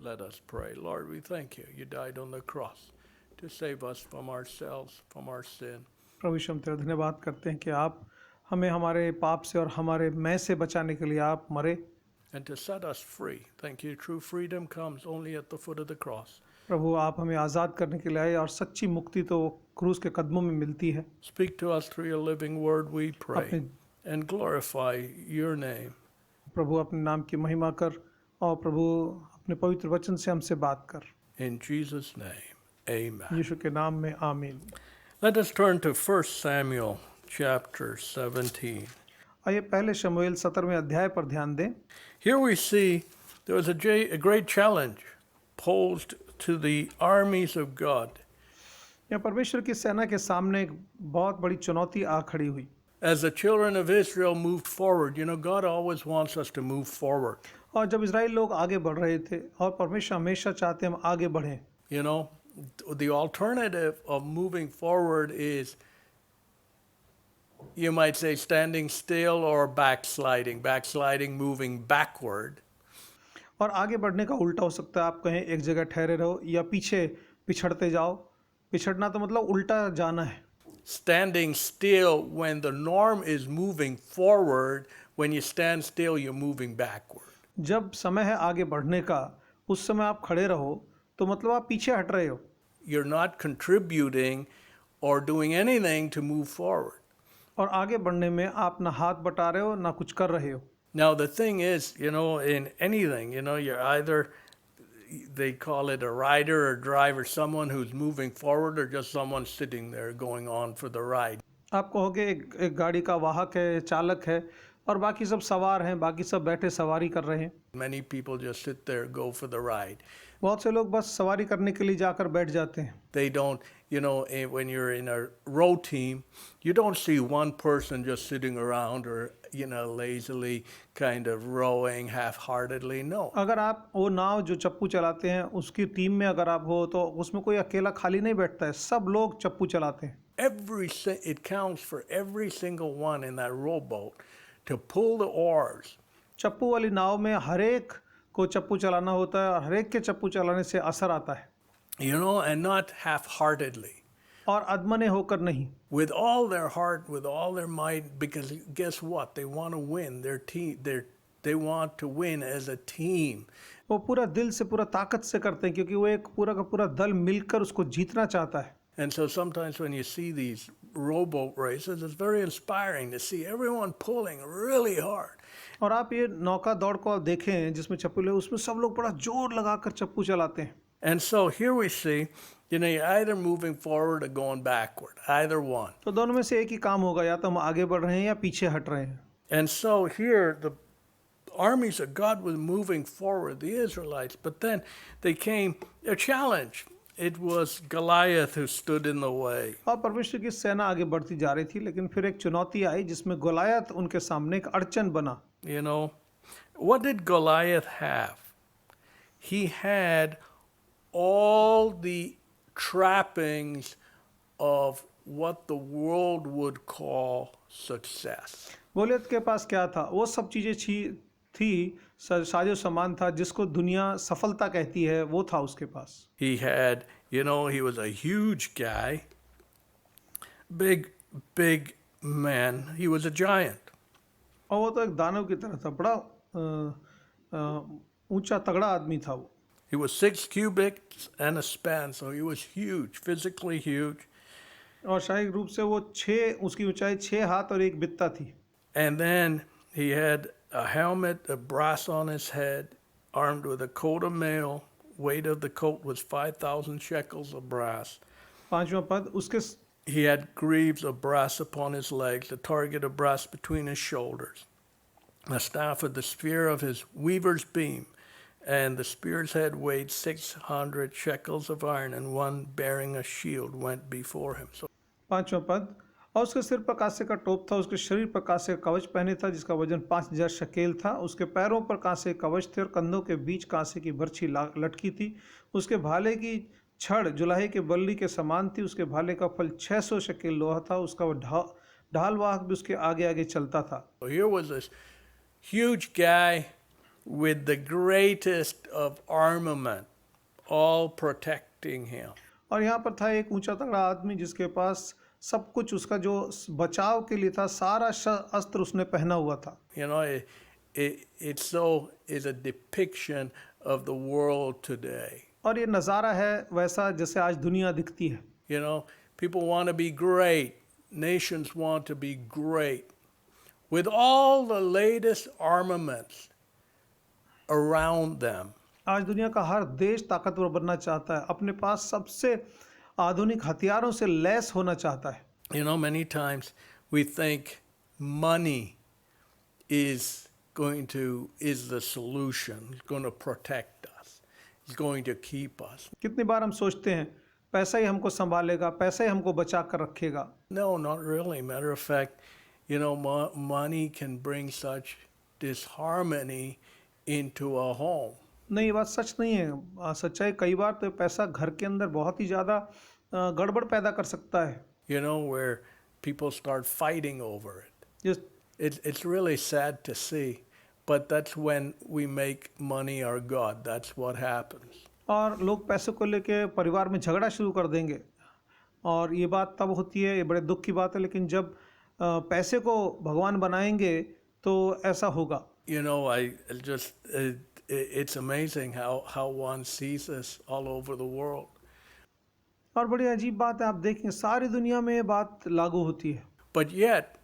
Let us pray. Lord, we thank you. You died on the cross to save us from ourselves, from our sin. प्रभु यीशु, हम तेरा धन्यवाद करते हैं कि आप हमें हमारे पाप से और हमारे मैं से बचाने के लिए आप मरे, And to set us free. Thank you. True freedom comes only at the foot of the cross. प्रभु आप हमें आज़ाद करने के लिए आए और सच्ची मुक्ति तो क्रूस के कदमों में मिलती है। Speak to us through your living word, we pray, अपने and glorify your name. प्रभु अपने नाम की महिमा कर और प्रभु अपने पवित्र वचन से हमसे बात कर, In Jesus' name, amen. यीशु के नाम में आमीन। Let us turn to 1 Samuel chapter 17. आइए पहले शमूएल 17वें अध्याय पर ध्यान दें। Here we see there was a great challenge posed to the armies of God. यहाँ परमेश्वर की सेना के सामने एक बहुत बड़ी चुनौती आ खड़ी हुई। As the children of Israel moved forward, God always wants us to move forward. और जब इजराइल लोग आगे बढ़ रहे थे और परमेश्वर हमेशा चाहते हैं हम आगे बढ़ें। You know, the alternative of moving forward is, you might say, standing still or backsliding. Backsliding, moving backward. और आगे बढ़ने का उल्टा हो सकता है, आप कहें एक जगह ठहरे रहो या पीछे पिछड़ते जाओ। पिछड़ना तो मतलब उल्टा जाना है। Standing still when the norm is moving forward. When you stand still, you're moving backward. जब समय है आगे बढ़ने का, उस समय आप खड़े रहो तो मतलब आप पीछे हट रहे हो। You're not contributing or doing anything to move forward. और आगे बढ़ने में आप ना हाथ बटा रहे हो ना कुछ कर रहे हो। Now the thing is, in anything, you're either, they call it a rider or driver, someone who's moving forward, or just someone sitting there going on for the ride. आप कहोगे एक गाड़ी का वाहक है, चालक है और बाकी सब सवार हैं, बाकी सब बैठे सवारी कर रहे हैं। Many people just sit there, go for the ride. बहुत से लोग बस सवारी करने के लिए जाकर बैठ जाते हैं। They don't, when you're in a row team, you don't see one person just sitting around or, lazily kind of rowing half-heartedly. No. अगर आप वो नाव जो चप्पू चलाते हैं उसकी टीम में अगर आप हो तो उसमें कोई अकेला खाली नहीं बैठता है, सब लोग चप्पू चलाते हैं। It counts for every single one in that rowboat to pull the oars. चप्पू वाली नाव में हर एक को चप्पू चलाना होता है और हर एक के चप्पू चलाने से असर आता है। And not half-heartedly. और अधमने होकर नहीं, With all their heart, with all their might, because guess what? They want to win. Their team, they want to win as a team. वो पूरा दिल से पूरा ताकत से करते हैं क्योंकि वो एक पूरा का पूरा दल मिलकर उसको जीतना चाहता है। And so sometimes when you see these rowboat races, it's very inspiring to see everyone pulling really hard. और आप ये नौका दौड़ को आप देखें जिसमें चप्पू ले, उसमें सब लोग बड़ा जोर लगाकर चप्पू चलाते हैं। And so here we see, you're either moving forward or going backward, either one. तो दोनों में से एक ही काम होगा, या तो हम आगे बढ़ रहे हैं या पीछे हट रहे हैं। And so here the armies of God were moving forward, the Israelites, but then they came a challenge. It was Goliath who stood in the way. और परमेश्वर की सेना आगे बढ़ती जा रही थी, लेकिन फिर एक चुनौती आई जिसमें गोलायत उनके सामने एक अड़चन बना। What did Goliath have? He had all the trappings of what the world would call success. Goliath के पास क्या था? वो सब चीजें थी, साजो सामान था जिसको दुनिया सफलता कहती है, वो था उसके पास। He had, he was a huge guy, big man. He was a giant. और वो तो एक दानव की तरह था, बड़ा ऊंचा तगड़ा आदमी था वो। He was 6 cubits and a span, so he was huge, physically huge. और शारीरिक रूप से वो उसकी ऊंचाई 6 हाथ और 1 बित्ता थी। And then he had a helmet of brass on his head, armed with a coat of mail. Weight of the coat was 5,000 shekels of brass. 5वां पद, उसके He had greaves of brass upon his legs, a target of brass between his shoulders, a staff of the spear of his weaver's beam, and the spear's head weighed 600 shekels of iron, and one bearing a shield went before him. So 5वां पद, और उसके सिर पर कांसे का टोप था, उसके शरीर पर कांसे का कवच पहने था जिसका वजन 5000 शकेल था। उसके पैरों पर कांसे के कवच थे और कंधों के बीच कांसे की बर्छी लटकी थी। उसके भाले की छड़ जुलाहे के बल्ली के समान थी। उसके भाले का फल 600 शकेल लोहा था। उसका ढाल वाहक भी उसके आगे आगे चलता था। here was this huge guy with the greatest of armament, all protecting him. और यहाँ पर था एक ऊंचा तगड़ा आदमी जिसके पास सब कुछ उसका जो बचाव के लिए था, सारा अस्त्र उसने पहना हुआ था। You know, it so is a depiction of the world today. और ये नज़ारा है वैसा जैसे आज दुनिया दिखती है। You know, people want to be great. Nations want to be great. With all the latest armaments around them. आज दुनिया का हर देश ताकतवर बनना चाहता है, अपने पास सबसे आधुनिक हथियारों से लैस होना चाहता है। You know, many times we think money is the solution, it's going to protect us, it's going to keep us. कितनी बार हम सोचते हैं पैसा ही हमको संभालेगा, पैसा ही हमको बचा कर रखेगा। No, not really. Matter of fact, you know, money can bring such disharmony into a home. नहीं, ये बात सच नहीं है। सच्चाई कई बार तो पैसा घर के अंदर बहुत ही ज़्यादा गड़बड़ पैदा कर सकता है। You know, where people start fighting over it. जिस It's really sad to see, but that's when we make money our God. That's what happens. और लोग पैसे को लेके परिवार में झगड़ा शुरू कर देंगे, और ये बात तब होती है, ये बड़े दुख की बात है। लेकिन जब पैसे को भगवान बनाएंगे तो ऐसा होगा। You know, it's amazing how one sees this all over the world. और बड़ी अजीब बात है, आप देखेंगे सारी दुनिया में ये बात लागू होती है। But yet,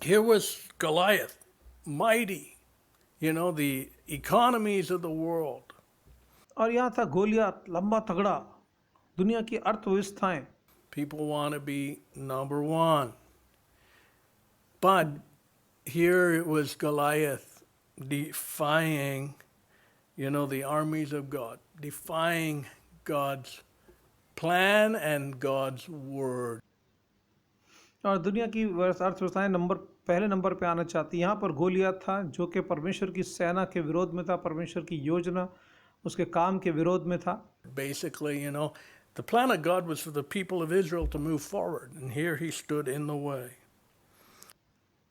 here was Goliath, mighty, you know, the economies of the world. और यहाँ था गोलियत, लंबा तगड़ा, दुनिया की अर्थव्यवस्थाएं। People want to be number one. But here it was Goliath defying, you know, the armies of God, defying God's plan and God's word. और दुनिया की अर्थव्यवस्थाएं पहले नंबर पे आना चाहती। यहाँ पर गोलियत था जो कि परमेश्वर की सेना के विरोध में था, परमेश्वर की योजना उसके काम के विरोध में था। Basically, you know, the plan of God was for the people of Israel to move forward, and here he stood in the way.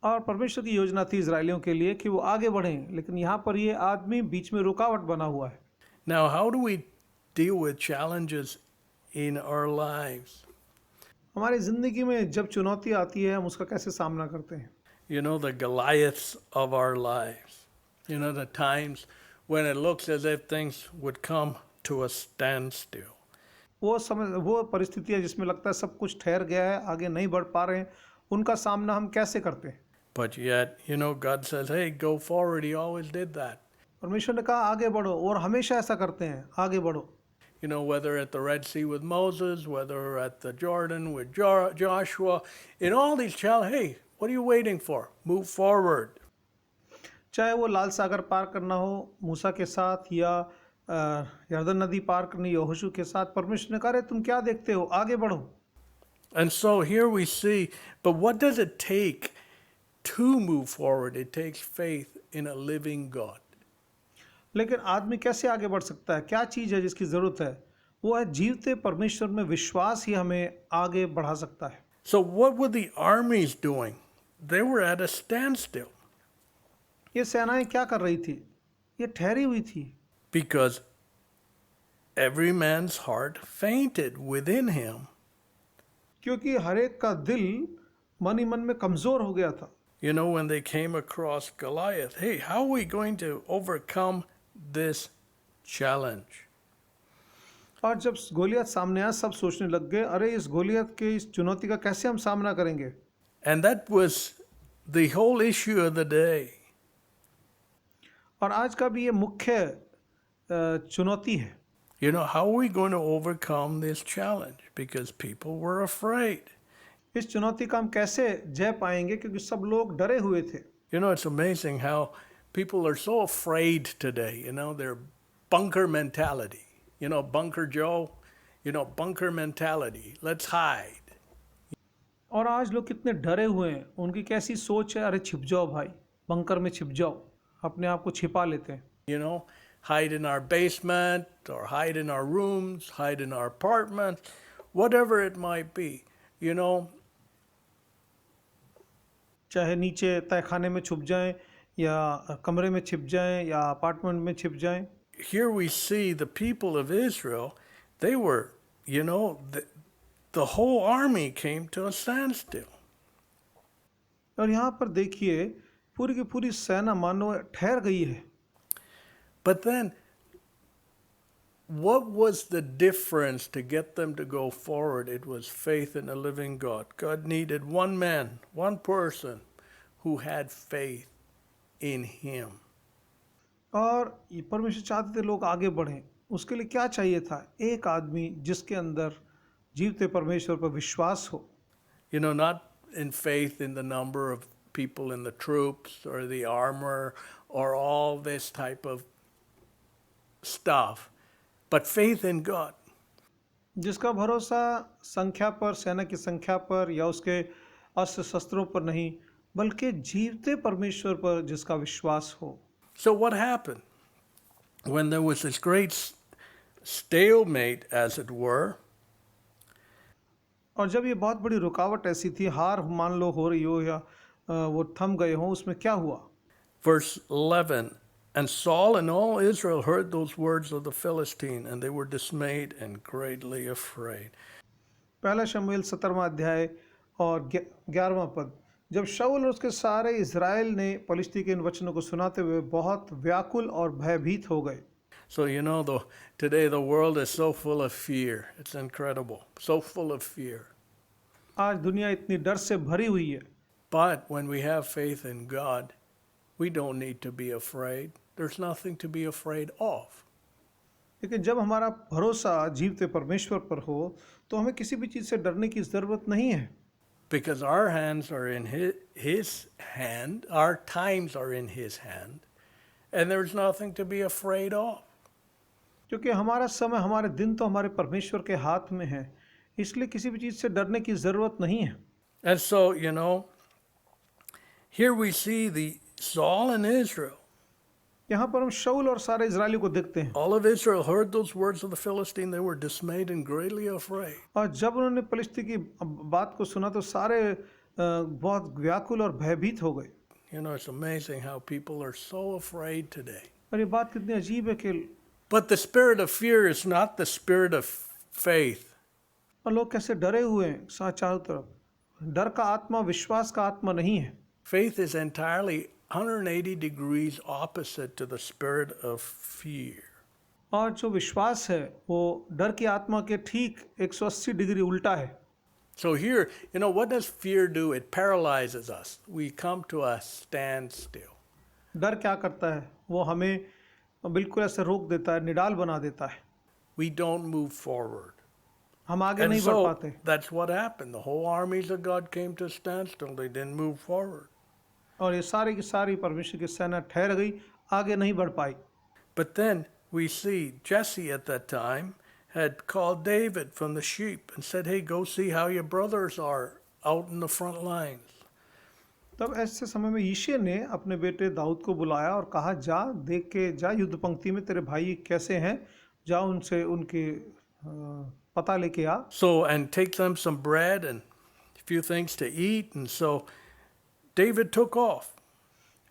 और परमेश्वर की योजना थी इजरायलियों के लिए कि वो आगे बढ़ें, लेकिन यहाँ पर ये आदमी बीच में रुकावट बना हुआ है। Now, how do we deal with challenges in our lives? हमारी जिंदगी में जब चुनौती आती है हम उसका कैसे सामना करते हैं? You know, the Goliaths of our lives. You know, the times when it looks as if things would come to a standstill. वो परिस्थितियाँ जिसमें लगता है सब कुछ ठहर गया है, आगे नहीं बढ़ पा रहे हैं, उनका सामना हम कैसे करते हैं? But yet, you know, God says, hey, go forward. He always did that. परमेश्वर ने कहा आगे बढ़ो, और हमेशा ऐसा करते हैं, आगे बढ़ो। You know, whether at the Red Sea with Moses, whether at the Jordan with Joshua, in all these challenges, hey, what are you waiting for? Move forward. चाहे वो लाल सागर पार करना हो मूसा के साथ, या यर्दन नदी पार करनी यहोशू के साथ, परमेश्वर ने कहा रे तुम क्या देखते हो, आगे बढ़ो। And so here we see, but what does it take to move forward? It takes faith in a living God. लेकिन आदमी कैसे आगे बढ़ सकता है? क्या चीज़ है जिसकी ज़रूरत है? वो है जीवते परमेश्वर में विश्वास ही हमें आगे बढ़ा सकता है। So what were the armies doing? They were at a standstill. ये सेनाएं क्या कर रही थी? ये ठहरी हुई थी। Because every man's heart fainted within him. क्योंकि हर एक का दिल मन ही मन में कमज़ोर हो गया था। You know, when they came across Goliath, hey, how are we going to overcome this challenge? और जब गोलियत सामने आया सब सोचने लग गए, अरे इस गोलियत के इस चुनौती का कैसे हम सामना करेंगे? And that was the whole issue of the day. और आज का भी ये मुख्य चुनौती है। You know, how are we going to overcome this challenge? Because people were afraid. इस चुनौती का हम कैसे जय पाएंगे, क्योंकि सब लोग डरे हुए थे। You know, it's amazing how people are so afraid today. You know, their bunker mentality. You know, Bunker Joe, you know, bunker mentality. Let's hide. और आज लोग कितने डरे हुए हैं, उनकी कैसी सोच है, अरे छिप जाओ भाई, बंकर में छिप जाओ, अपने आप को छिपा लेते हैं। You know, hide in our basement or hide in our rooms, hide in our apartments, whatever it might be. You know, चाहे नीचे तहखाने में छुप जाएं, या कमरे में छिप जाएं या अपार्टमेंट में छिप जाएं। Here we see the people of Israel, they were, the whole army came to a standstill. और यहाँ पर देखिए पूरी की पूरी सेना मानो ठहर गई है। But then, what was the difference to get them to go forward? It was faith in the living God. God needed one man, one person who had faith in Him. और ये परमेश्वर चाहते थे लोग आगे बढ़ें, उसके लिए क्या चाहिए था? एक आदमी जिसके अंदर जीवते परमेश्वर पर विश्वास हो। Not in faith in the number of people in the troops or the armor or all this type of stuff, but faith in God. जिसका भरोसा संख्या पर, सेना की संख्या पर या उसके अस्त्र शस्त्रों पर नहीं, बल्कि जीवते परमेश्वर पर जिसका विश्वास हो। So what happened? When there was this great stalemate, as it were, और जब ये बहुत बड़ी रुकावट ऐसी थी, हार मान लो हो रही हो या वो थम गए हों, उसमें क्या हुआ? verse 11, and Saul and all Israel heard those words of the Philistine, and they were dismayed and greatly afraid. पहला शमूएल 17वां अध्याय और 11वां पद। जब शाऊल और उसके सारे इज़राइल ने पलिश्ती के इन वचनों को सुनाते हुए बहुत व्याकुल और भयभीत हो गए। So today the world is so full of fear. It's incredible. So full of fear. आज दुनिया इतनी डर से भरी हुई है। But when we have faith in God, we don't need to be afraid. There's nothing to be afraid of. लेकिन जब हमारा भरोसा जीवते परमेश्वर पर हो तो हमें किसी भी चीज़ से डरने की ज़रूरत नहीं है। Because our hands are in his hand, our times are in His hand, and there's nothing to be afraid of. क्योंकि हमारा समय, हमारे दिन तो हमारे परमेश्वर के हाथ में है, इसलिए किसी भी चीज़ से डरने की ज़रूरत नहीं है। And so, here we see the Saul and Israel. यहाँ पर हम शाऊल और सारे इजरायली को देखते हैं। All of Israel heard those words of the Philistine. They were dismayed and greatly afraid. और जब उन्होंने पलिश्ती की बात को सुना तो सारे बहुत व्याकुल और भयभीत हो गए। It's amazing how people are so afraid today. और ये बात कितनी अजीब है कि But the spirit of fear is not the spirit of faith. और लोग कैसे डरे हुए हैं चारों तरफ। डर का आत्मा विश्वास का आत्मा नहीं है। Faith is entirely 180 degrees opposite to the spirit of fear. और जो विश्वास है वो डर की आत्मा के ठीक 180 डिग्री उल्टा है। So here, what does fear do? It paralyzes us. We come to a standstill. डर क्या करता है? वो हमें बिल्कुल ऐसे रोक देता है, निडाल बना देता है। We don't move forward. हम आगे And नहीं बढ़ so पाते। that's what happened. The whole armies of God came to a standstill. They didn't move forward. और ये सारी की सारी परमेश्वर की सेना ठहर गई, आगे नहीं बढ़ पाई। But then we see Jesse at that time had called David from the sheep and said, hey, go see how your brothers are out in the front lines. तब ऐसे समय में यिशै ने अपने बेटे दाऊद को बुलाया और कहा, जा देख के जा युद्ध पंक्ति में तेरे भाई कैसे हैं, जा उनसे उनके पता लेके आ। So, and take them some bread and a few things to eat. And so David took off.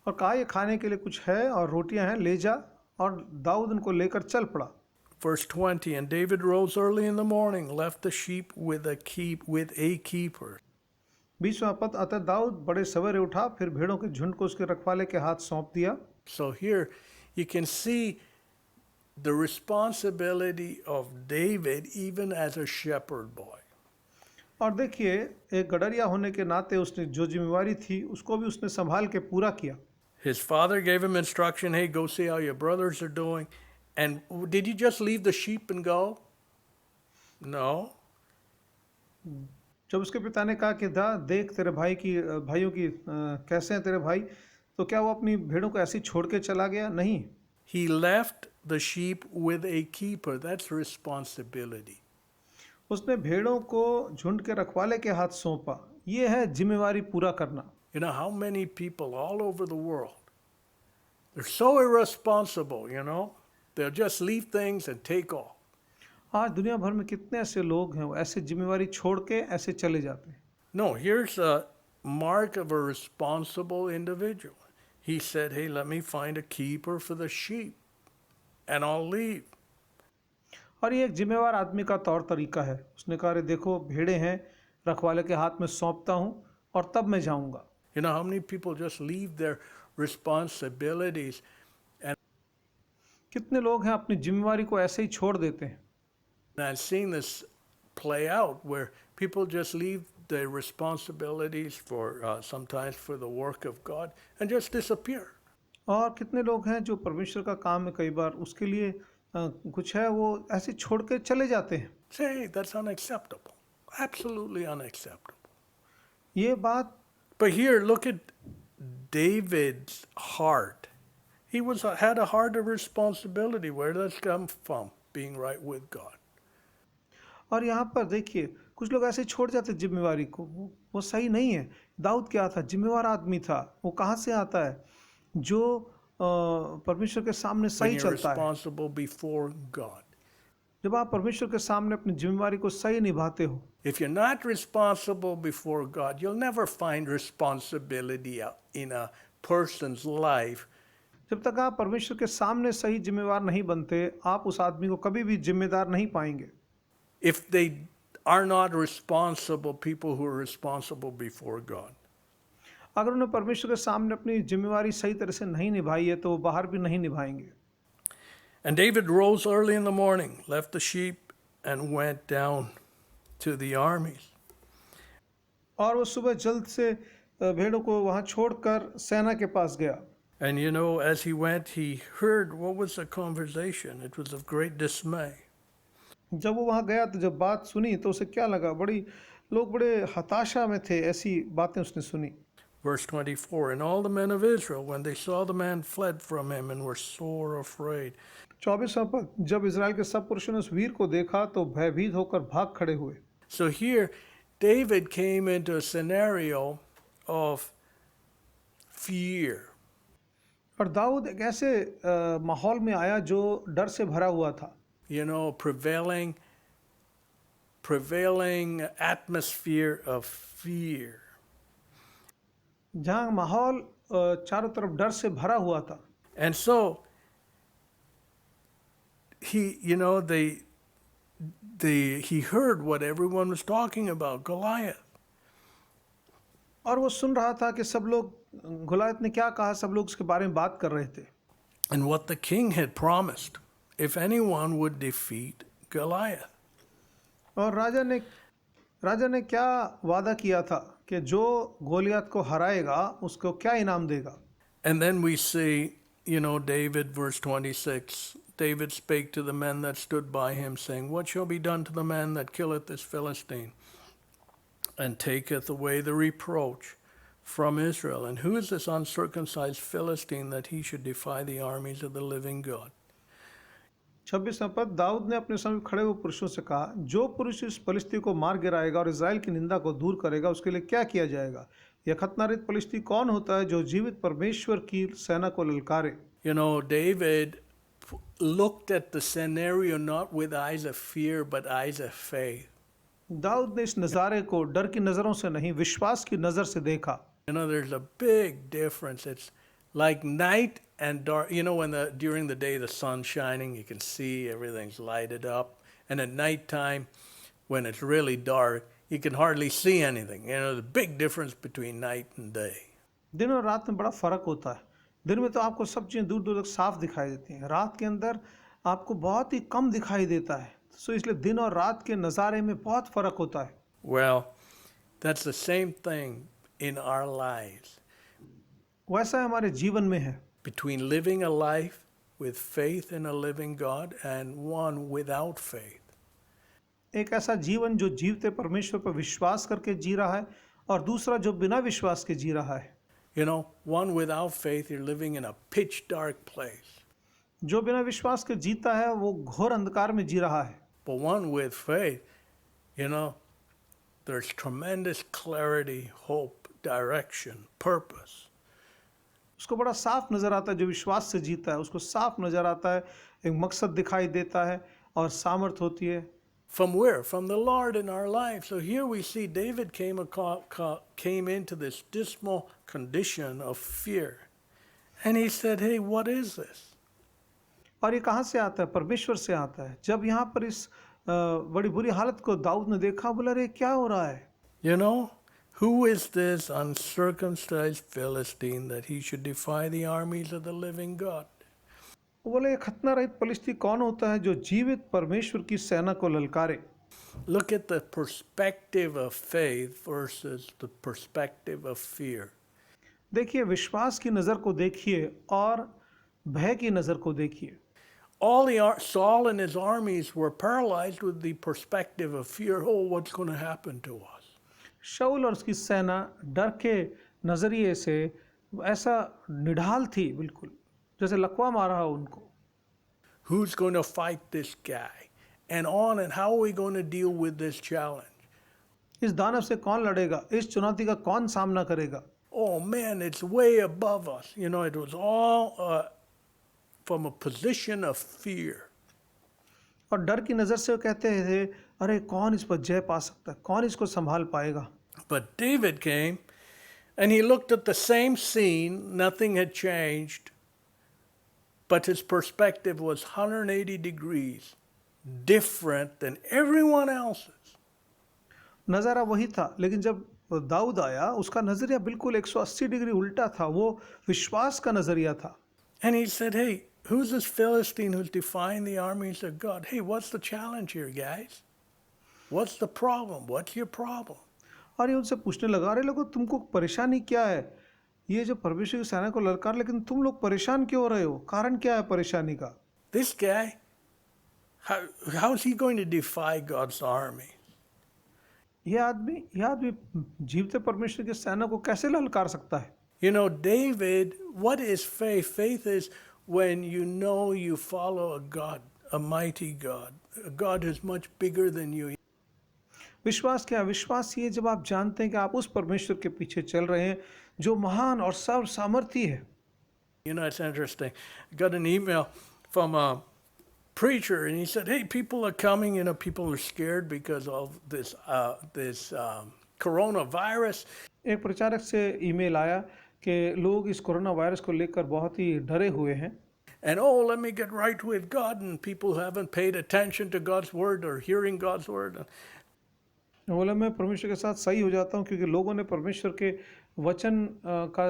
और कहा ये खाने के लिए कुछ है और रोटियां हैं, ले जा। और दाऊद उनको लेकर चल पड़ा। Verse 20, and David rose early in the morning, left the sheep with a keeper. 20वां पद, अतः दाऊद बड़े सवेरे उठा, फिर भेड़ों के झुंड को उसके रखवाले के हाथ सौंप दिया। So here you can see the responsibility of David even as a shepherd boy. और देखिए एक गडरिया होने के नाते उसने जो जिम्मेवारी थी उसको भी उसने संभाल के पूरा किया। His father gave him instruction, hey, go see how your brothers are doing. And did you just leave the sheep and go? No. जब उसके पिता ने कहा कि देख तेरे भाइयों की कैसे हैं तेरे भाई, तो क्या वो अपनी भेड़ों को ऐसे छोड़ के चला गया? नहीं। He left the sheep with a keeper. That's responsibility. उसने भेड़ों को झुंड के रखवाले के हाथ सौंपा। ये है जिम्मेवारी पूरा करना। You know how many people all over the world, they're so irresponsible, They'll just leave things and take off. आज दुनिया भर में कितने ऐसे लोग हैं वो ऐसे जिम्मेवारी छोड़ के ऐसे चले जाते हैं। No, here's a mark of a responsible individual. He said, "Hey, let me find a keeper for the sheep, and I'll leave." और ये एक जिम्मेवार आदमी का तौर तरीका है। उसने कहा, अरे देखो भेड़े हैं, रखवाले के हाथ में सौंपता हूँ और तब मैं जाऊँगा। You know how many people just leave their responsibilities, and कितने लोग हैं अपनी जिम्मेवारी को ऐसे ही छोड़ देते हैं। I've seen this play out where people just leave their responsibilities for sometimes for the work of God and just disappear. और कितने लोग हैं जो परमेश्वर का काम है, कई बार उसके लिए कुछ है वो ऐसे छोड़ के चले जाते हैं। Say that's unacceptable, absolutely unacceptable. ये बात But here, look at David's heart. He had a heart of responsibility. Where does that come from? Being right with God. और यहाँ पर देखिए कुछ लोग ऐसे छोड़ जाते जिम्मेवारी को, वो सही नहीं है। दाऊद क्या था? जिम्मेवार आदमी था। वो कहाँ से आता है? जो परमेश्वर के सामने When सही you're चलता है। responsible before God. जब आप परमेश्वर के सामने अपनी जिम्मेवारी को सही निभाते हो, If you're not responsible before God, you'll never find responsibility in a person's life. जब तक आप परमेश्वर के सामने सही जिम्मेवार नहीं बनते, आप उस आदमी को कभी भी जिम्मेदार नहीं पाएंगे। If they are not responsible, people who are responsible before God. अगर उन्हें परमेश्वर के सामने अपनी जिम्मेवारी सही तरह से नहीं निभाई है तो वो बाहर भी नहीं निभाएंगे। And David rose early in the morning, left the sheep, and went down to the armies. और वो सुबह जल्द से भेड़ों को वहां छोड़कर सेना के पास गया। And you know, as he went, he heard what was the conversation. It was of great dismay. जब वो वहां गया तो जब बात सुनी तो उसे क्या लगा? लोग बड़े हताशा में थे। ऐसी बातें उसने सुनी। Verse 24, and all the men of Israel, when they saw the man, fled from him and were sore afraid. 24वां पद, जब इजराइल के सब पुरुषों ने उस वीर को देखा तो भयभीत होकर भाग खड़े हुए। So here, David came into a scenario of fear. और दाऊद एक ऐसे माहौल में आया जो डर से भरा हुआ था। You know, prevailing atmosphere of fear. जहाँ माहौल चारों तरफ डर से भरा हुआ था। And so he heard what everyone was talking about, Goliath. और वो सुन रहा था कि सब लोग, गुलायत ने क्या कहा, सब लोग उसके बारे में बात कर रहे थे। And what the king had promised, if anyone would defeat Goliath. और राजा ने क्या वादा किया था कि जो गोलियत को हराएगा उसको क्या इनाम देगा। And then we see, David, verse 26, David spake to the men that stood by him, saying, What shall be done to the man that killeth this Philistine, and taketh away the reproach from Israel? And who is this uncircumcised Philistine that he should defy the armies of the living God? 26वां पद, दाऊद ने अपने सामने खड़े हुए पुरुषों से कहा, जो पुरुष इस फलिस्ती को मार गिराएगा और इज़राइल की निंदा को दूर करेगा, उसके लिए क्या किया जाएगा? यह खतनारहित फलिस्ती कौन होता है जो जीवित परमेश्वर की सेना को ललकारे? David looked at the scenario not with eyes of fear but eyes of faith. Dawood ने इस नज़ारे को डर की नज़रों से नहीं, विश्वास की नज़र से देखा। There's a big difference. It's like night and dark. When during the day the sun's shining, you can see everything's lighted up. And at nighttime, when it's really dark, you can hardly see anything. There's a big difference between night and day. दिन और रात में बड़ा फर्क होता है। दिन में तो आपको सब चीज़ें दूर दूर तक साफ दिखाई देती हैं, रात के अंदर आपको बहुत ही कम दिखाई देता है। सो इसलिए दिन और रात के नज़ारे में बहुत फर्क होता है। Well, that's the same thing in our lives. वैसा हमारे जीवन में है। Between living a life with faith in a living God and one without faith. एक ऐसा जीवन जो जीवते परमेश्वर पर विश्वास करके जी रहा है और दूसरा जो बिना विश्वास के जी रहा है। One without faith, you're living in a pitch dark place. जो बिना विश्वास के जीता है वो घोर अंधकार में जी रहा है। But one with faith, there's tremendous clarity, hope, direction, purpose. उसको बड़ा साफ नजर आता है। जो विश्वास से जीता है उसको साफ नजर आता है, एक मकसद दिखाई देता है और सामर्थ होती है। From where? From the Lord in our life. So here we see David came into this dismal condition of fear. And he said, Hey, what is this? और ये कहाँ से आता है? परमेश्वर से आता है। जब यहाँ पर इस बड़ी बुरी हालत को दाऊद ने देखा, बोला अरे क्या हो रहा है? You know, who is this uncircumcised Philistine that he should defy the armies of the living God? वो बोले ये खतना रहित पलिश्ती कौन होता है जो जीवित परमेश्वर की सेना को ललकारे? Look at the perspective of faith versus the perspective of fear. देखिए, विश्वास की नज़र को देखिए और भय की नज़र को देखिए। Saul and his armies were paralyzed with the perspective of fear. Oh, what's going to happen to us? शाऊल और उसकी सेना डर के नज़रिए से ऐसा निढाल थी, बिल्कुल जैसे लकवा मारा हो उनको। Who's going to fight this guy? And how are we going to deal with this challenge? इस दानव से कौन लड़ेगा? इस चुनौती का कौन सामना करेगा? Oh man, it's way above us. You know, it was all from a position of fear. और डर की नज़र से वो कहते थे, अरे कौन इस पर जय पा सकता है? कौन इसको संभाल पाएगा? But David came and he looked at the same scene, nothing had changed, but his perspective was 180 degrees different than everyone else's. नज़ारा वही था, लेकिन जब दाऊद आया उसका नज़रिया बिल्कुल 180 डिग्री उल्टा था। वो विश्वास का नज़रिया था। And he said, Hey, who's this Philistine who's defying the armies of God? Hey, what's the challenge here, guys? What's the problem? What's your problem? और ये उनसे पूछने लगा, अरे लोगों तुमको परेशानी क्या है? ये जो परमेश्वर की सेना को ललकार, लेकिन तुम लोग परेशान क्यों हो रहे हो? कारण क्या है परेशानी का? This guy, how's he going to defy God's army? ये आदमी जीवते परमेश्वर की सेना को कैसे ललकार सकता है? You know, David, what is faith? Faith is when you know you follow a God, a mighty God, a God who's much bigger than you. विश्वास क्या है? विश्वास ये जब आप जानते हैं कि आप उस परमेश्वर के पीछे चल रहे हैं जो महान और सर्व सामर्थी है। You know, it's interesting. I got an email from a preacher, and he said, "Hey, people are coming. You know, people are scared because of this coronavirus." एक प्रचारक से ईमेल आया कि लोग इस कोरोना वायरस को लेकर बहुत ही डरे हुए हैं। And let me get right with God, and people haven't paid attention to God's word or hearing God's word. बोला मैं परमेश्वर के साथ सही हो जाता हूँ क्योंकि लोगों ने परमेश्वर के वचन का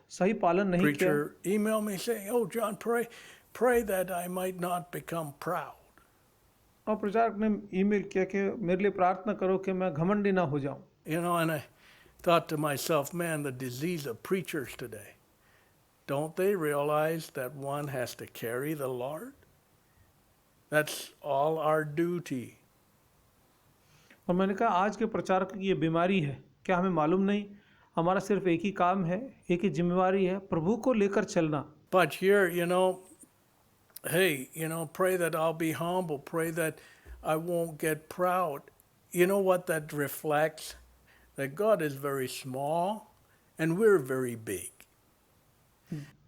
सही पालन नहीं किया। Preacher emailed me saying, "Oh, John, pray that I might not become proud." और प्रचारक ने ईमेल किया कि मेरे लिए प्रार्थना करो कि मैं घमंडी ना हो जाऊं। You know, and I thought to myself, man, the disease of preachers today. Don't they realize that one has to carry the Lord? That's all our duty. और मैंने कहा आज के प्रचारक की ये बीमारी है, क्या हमें मालूम नहीं? हमारा सिर्फ एक ही काम है, एक ही जिम्मेवारी है, प्रभु को लेकर चलना। But here, you know, hey, you know, pray that I'll be humble, pray that I won't get proud. You know what that reflects? That God is very small and we're very big.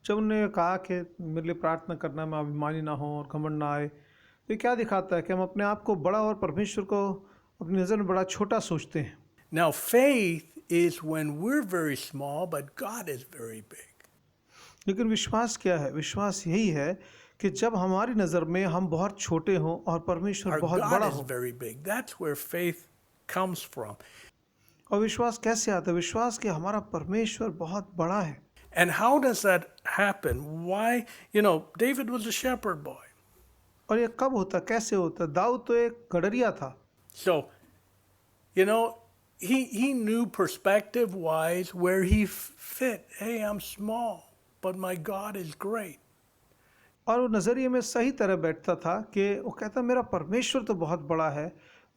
जब उन्होंने कहा कि मेरे लिए प्रार्थना करना, मैं अभिमानी ना हो और घमंड ना आए, तो ये क्या दिखाता है कि हम अपने आप को बड़ा और परमेश्वर को अपनी नज़र में बड़ा छोटा सोचते हैं। Now, faith is when we're very small, but God is very big. लेकिन विश्वास क्या है? विश्वास यही है कि जब हमारी नज़र में हम बहुत छोटे हों और परमेश्वर Our बहुत बड़ा God is हो। very big. That's where faith comes from. और विश्वास कैसे आता है? विश्वास कि हमारा परमेश्वर बहुत बड़ा है। And how does that happen? Why? You know, David was a shepherd boy. और ये कब होता, कैसे होता? दाऊद तो एक गडरिया था। So, you know, he knew perspective wise where he fit. Hey, I'm small, but my God is great. और वो नज़रिए में सही तरह बैठता था कि वो कहता मेरा परमेश्वर तो बहुत बड़ा है,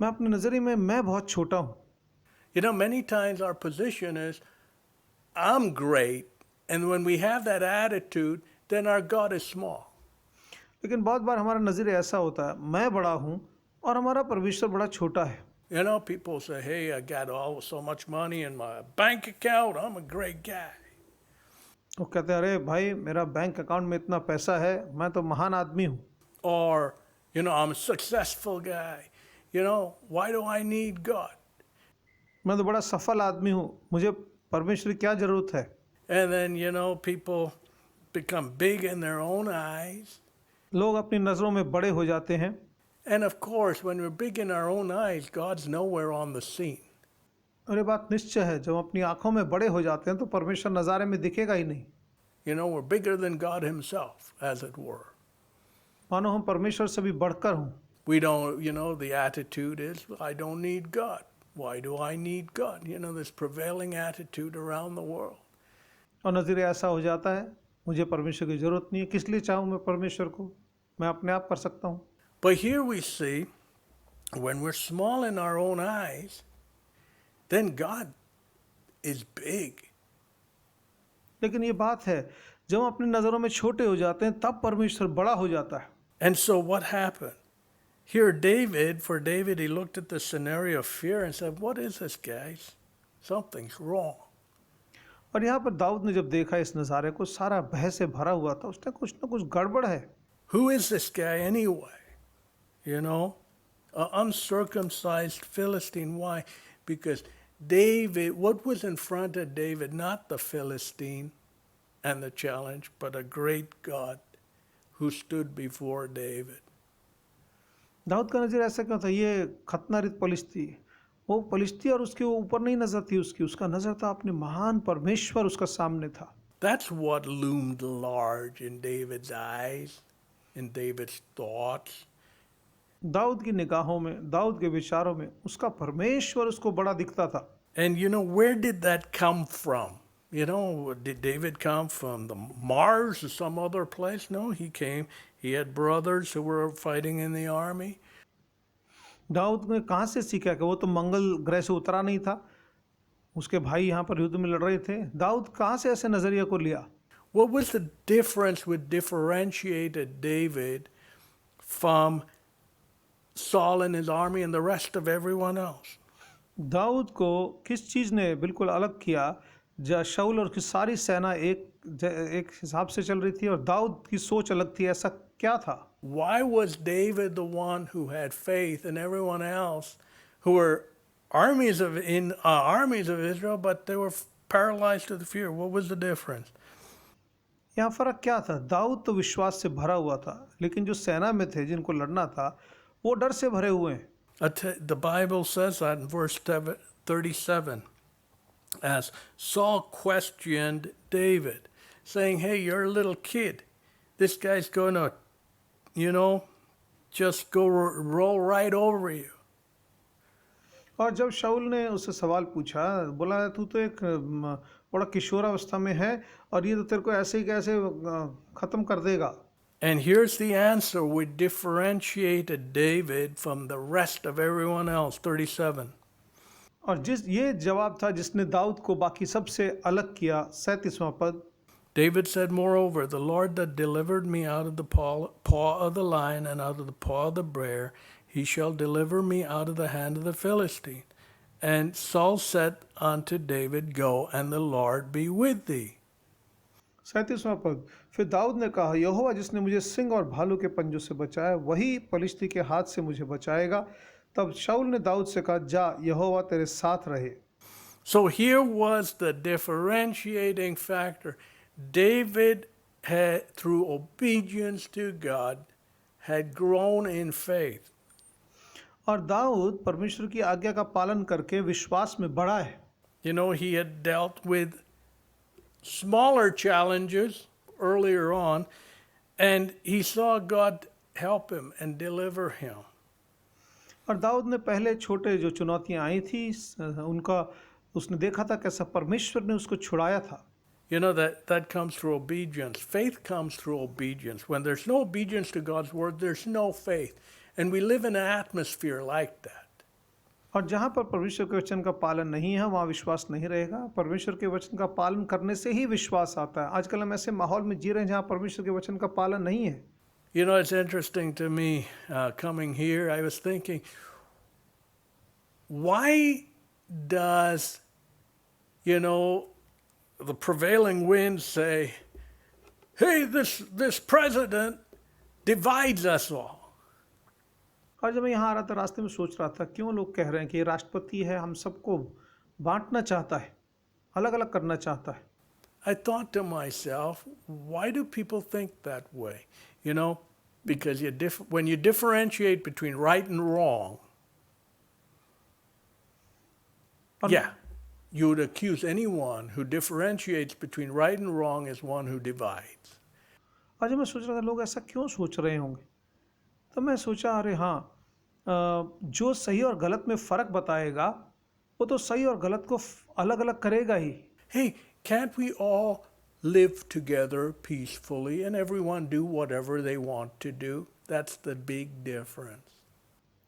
मैं अपने नज़रिए में मैं बहुत छोटा हूँ। You know, many times our position is, I'm great, and when we have that attitude, then our God is small. लेकिन बहुत बार हमारा नज़रिया ऐसा होता है, मैं बड़ा हूँ और हमारा परमेश्वर बड़ा छोटा है। You know, people say, hey, I got so much money in my bank account, I'm a great guy. वो कहते हैं अरे भाई मेरा बैंक अकाउंट में इतना पैसा है, मैं तो महान आदमी हूँ। Or, you know, I'm a successful guy. You know, why do I need God? मैं तो बड़ा सफल आदमी हूँ, मुझे परमेश्वर की क्या ज़रूरत है? And then, you know, people become big in their own eyes. लोग अपनी नज़रों में बड़े हो जाते हैं। And of course, when we're big in our own eyes, God's nowhere on the scene. और ये बात निश्चय है, जब हम अपनी आंखों में बड़े हो जाते हैं तो परमेश्वर नज़ारे में दिखेगा ही नहीं। You know, we're bigger than God Himself, as it were. मानो हम परमेश्वर से भी बढ़कर हों। We don't, you know, the attitude is, I don't need God. Why do I need God? You know, this prevailing attitude around the world. और नज़रिया ऐसा हो जाता है, मुझे परमेश्वर की ज़रूरत नहीं है, किस लिए चाहूँ मैं परमेश्वर को, मैं अपने आप कर सकता हूँ। But here we see, when we're small in our own eyes, then God is big. लेकिन ये बात है, जब हम अपनी नज़रों में छोटे हो जाते हैं तब परमेश्वर बड़ा हो जाता है। And so what happened? Here David, for David, he looked at the scenario of fear and said, what is this, guys? Something's wrong. और यहाँ पर दाऊद ने जब देखा इस नज़ारे को, सारा भय से भरा हुआ था, उसने कुछ ना कुछ गड़बड़ है। Who is this guy anyway? You know, an uncircumcised Philistine. Why? Because David, what was in front of David? Not the Philistine and the challenge, but a great God who stood before David. Dawood का नज़र ऐसा क्यों था? ये खतनारित पलिश्ती, वो पलिश्ती और उसके ऊपर नहीं नज़र थी उसकी, उसका नज़र था अपने महान परमेश्वर उसका सामने था। That's what loomed large in David's eyes, in David's thoughts. Dawood की निगाहों में, दाऊद के विचारों में उसका परमेश्वर उसको बड़ा दिखता था। And you know, where did that come from? You know, did David come from the Mars or some other place? No, he had brothers who were fighting in the army. Dawood ने कहाँ से सीखा कि वो तो मंगल ग्रह से उतरा नहीं था, उसके भाई यहाँ पर युद्ध में लड़ रहे थे। दाऊद कहाँ से ऐसे नज़रिया को लिया? What was the difference which differentiated David from Saul and his army and the rest of everyone else? Dawood को किस चीज़ ने बिल्कुल अलग किया? जब शाऊल और उसकी सारी सेना एक हिसाब से चल रही थी और दाऊद की सोच अलग थी, ऐसा क्या था? Why was David the one who had faith and everyone else who were armies of Israel, but they were paralyzed to the fear? What was the difference? यहाँ फर्क क्या था? दाऊद तो विश्वास से भरा हुआ था, लेकिन जो सेना में थे जिनको लड़ना था वो डर से भरे हुए हैं। The Bible says that in verse 37, as Saul questioned David, saying, hey, you're a little kid. This guy's going to, you know, just go roll right over you. और जब शाऊल ने उससे सवाल पूछा, बोला तू तो एक बड़ा किशोरावस्था में है और ये तो तेरे को ऐसे ही कैसे ख़त्म कर देगा। And here's the answer which differentiated David from the rest of everyone else, 37. और ये जवाब था जिसने दाऊद को बाकी सबसे अलग किया। 37वां पद, David said, moreover, the Lord that delivered me out of the paw of the lion and out of the paw of the bear, he shall deliver me out of the hand of the Philistine. And Saul said unto David, go, and the Lord be with thee. 37वां पद, फिर दाऊद ने कहा, यहोवा जिसने मुझे सिंह और भालू के पंजों से बचाया वही पलिश्ती के हाथ से मुझे बचाएगा। तब शाऊल ने दाऊद से कहा, जा, यहोवा तेरे साथ रहे। So here was the differentiating factor. David had, through obedience to God, had grown in faith. और दाऊद परमेश्वर की आज्ञा का पालन करके विश्वास में बढ़ा है। You know, he had dealt with smaller challenges earlier on, and he saw God help him and deliver him. और दाऊद ने पहले छोटे जो चुनौतियां आई थी उसने देखा था कैसा परमेश्वर ने उसको छुड़ाया था। You know, that comes through obedience. Faith comes through obedience. When there's no obedience to God's word, there's no faith. And we live in an atmosphere like that. और जहाँ पर परमेश्वर के वचन का पालन नहीं है वहाँ विश्वास नहीं रहेगा। परमेश्वर के वचन का पालन करने से ही विश्वास आता है। आजकल हम ऐसे माहौल में जी रहे हैं जहाँ परमेश्वर के वचन का पालन नहीं है। You know, it's interesting to me coming here. I was thinking, why does, you know, the prevailing wind say, hey, this president divides us all? और जब मैं यहाँ आ रहा था रास्ते में सोच रहा था क्यों लोग कह रहे हैं कि ये राष्ट्रपति है, हम सबको बांटना चाहता है, अलग अलग करना चाहता है। I thought to myself, why do people think that way? You know, because when you differentiate between right and wrong, और yeah, you would accuse anyone who differentiates between right and wrong as one who divides. आज मैं सोच रहा था लोग ऐसा क्यों सोच रहे होंगे। तो मैं सोचा अरे हाँ, जो सही और गलत में फ़र्क बताएगा वो तो सही और गलत को अलग अलग करेगा ही। Hey, can't we all live together peacefully and everyone do whatever they want to do? That's the big difference.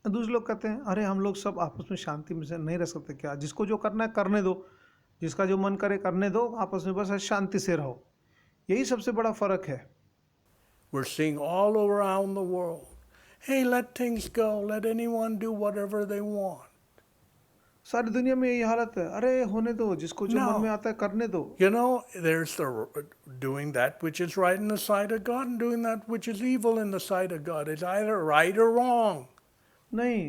दूसरे लोग कहते हैं अरे हम लोग सब आपस में शांति में से नहीं रह सकते क्या, जिसको जो करना है करने दो, जिसका जो मन करे करने दो, आपस में बस शांति से रहो। यही सबसे बड़ा फ़र्क है। We're seeing all around the world, hey, let things go, let anyone do whatever they want. सारी दुनिया में यही हालत है, अरे होने दो, जिसको जो No. मन में आता है करने दो। You know, there's doing that which is right in the sight of God and doing that which is evil in the sight of God. It's either right or wrong. नहीं,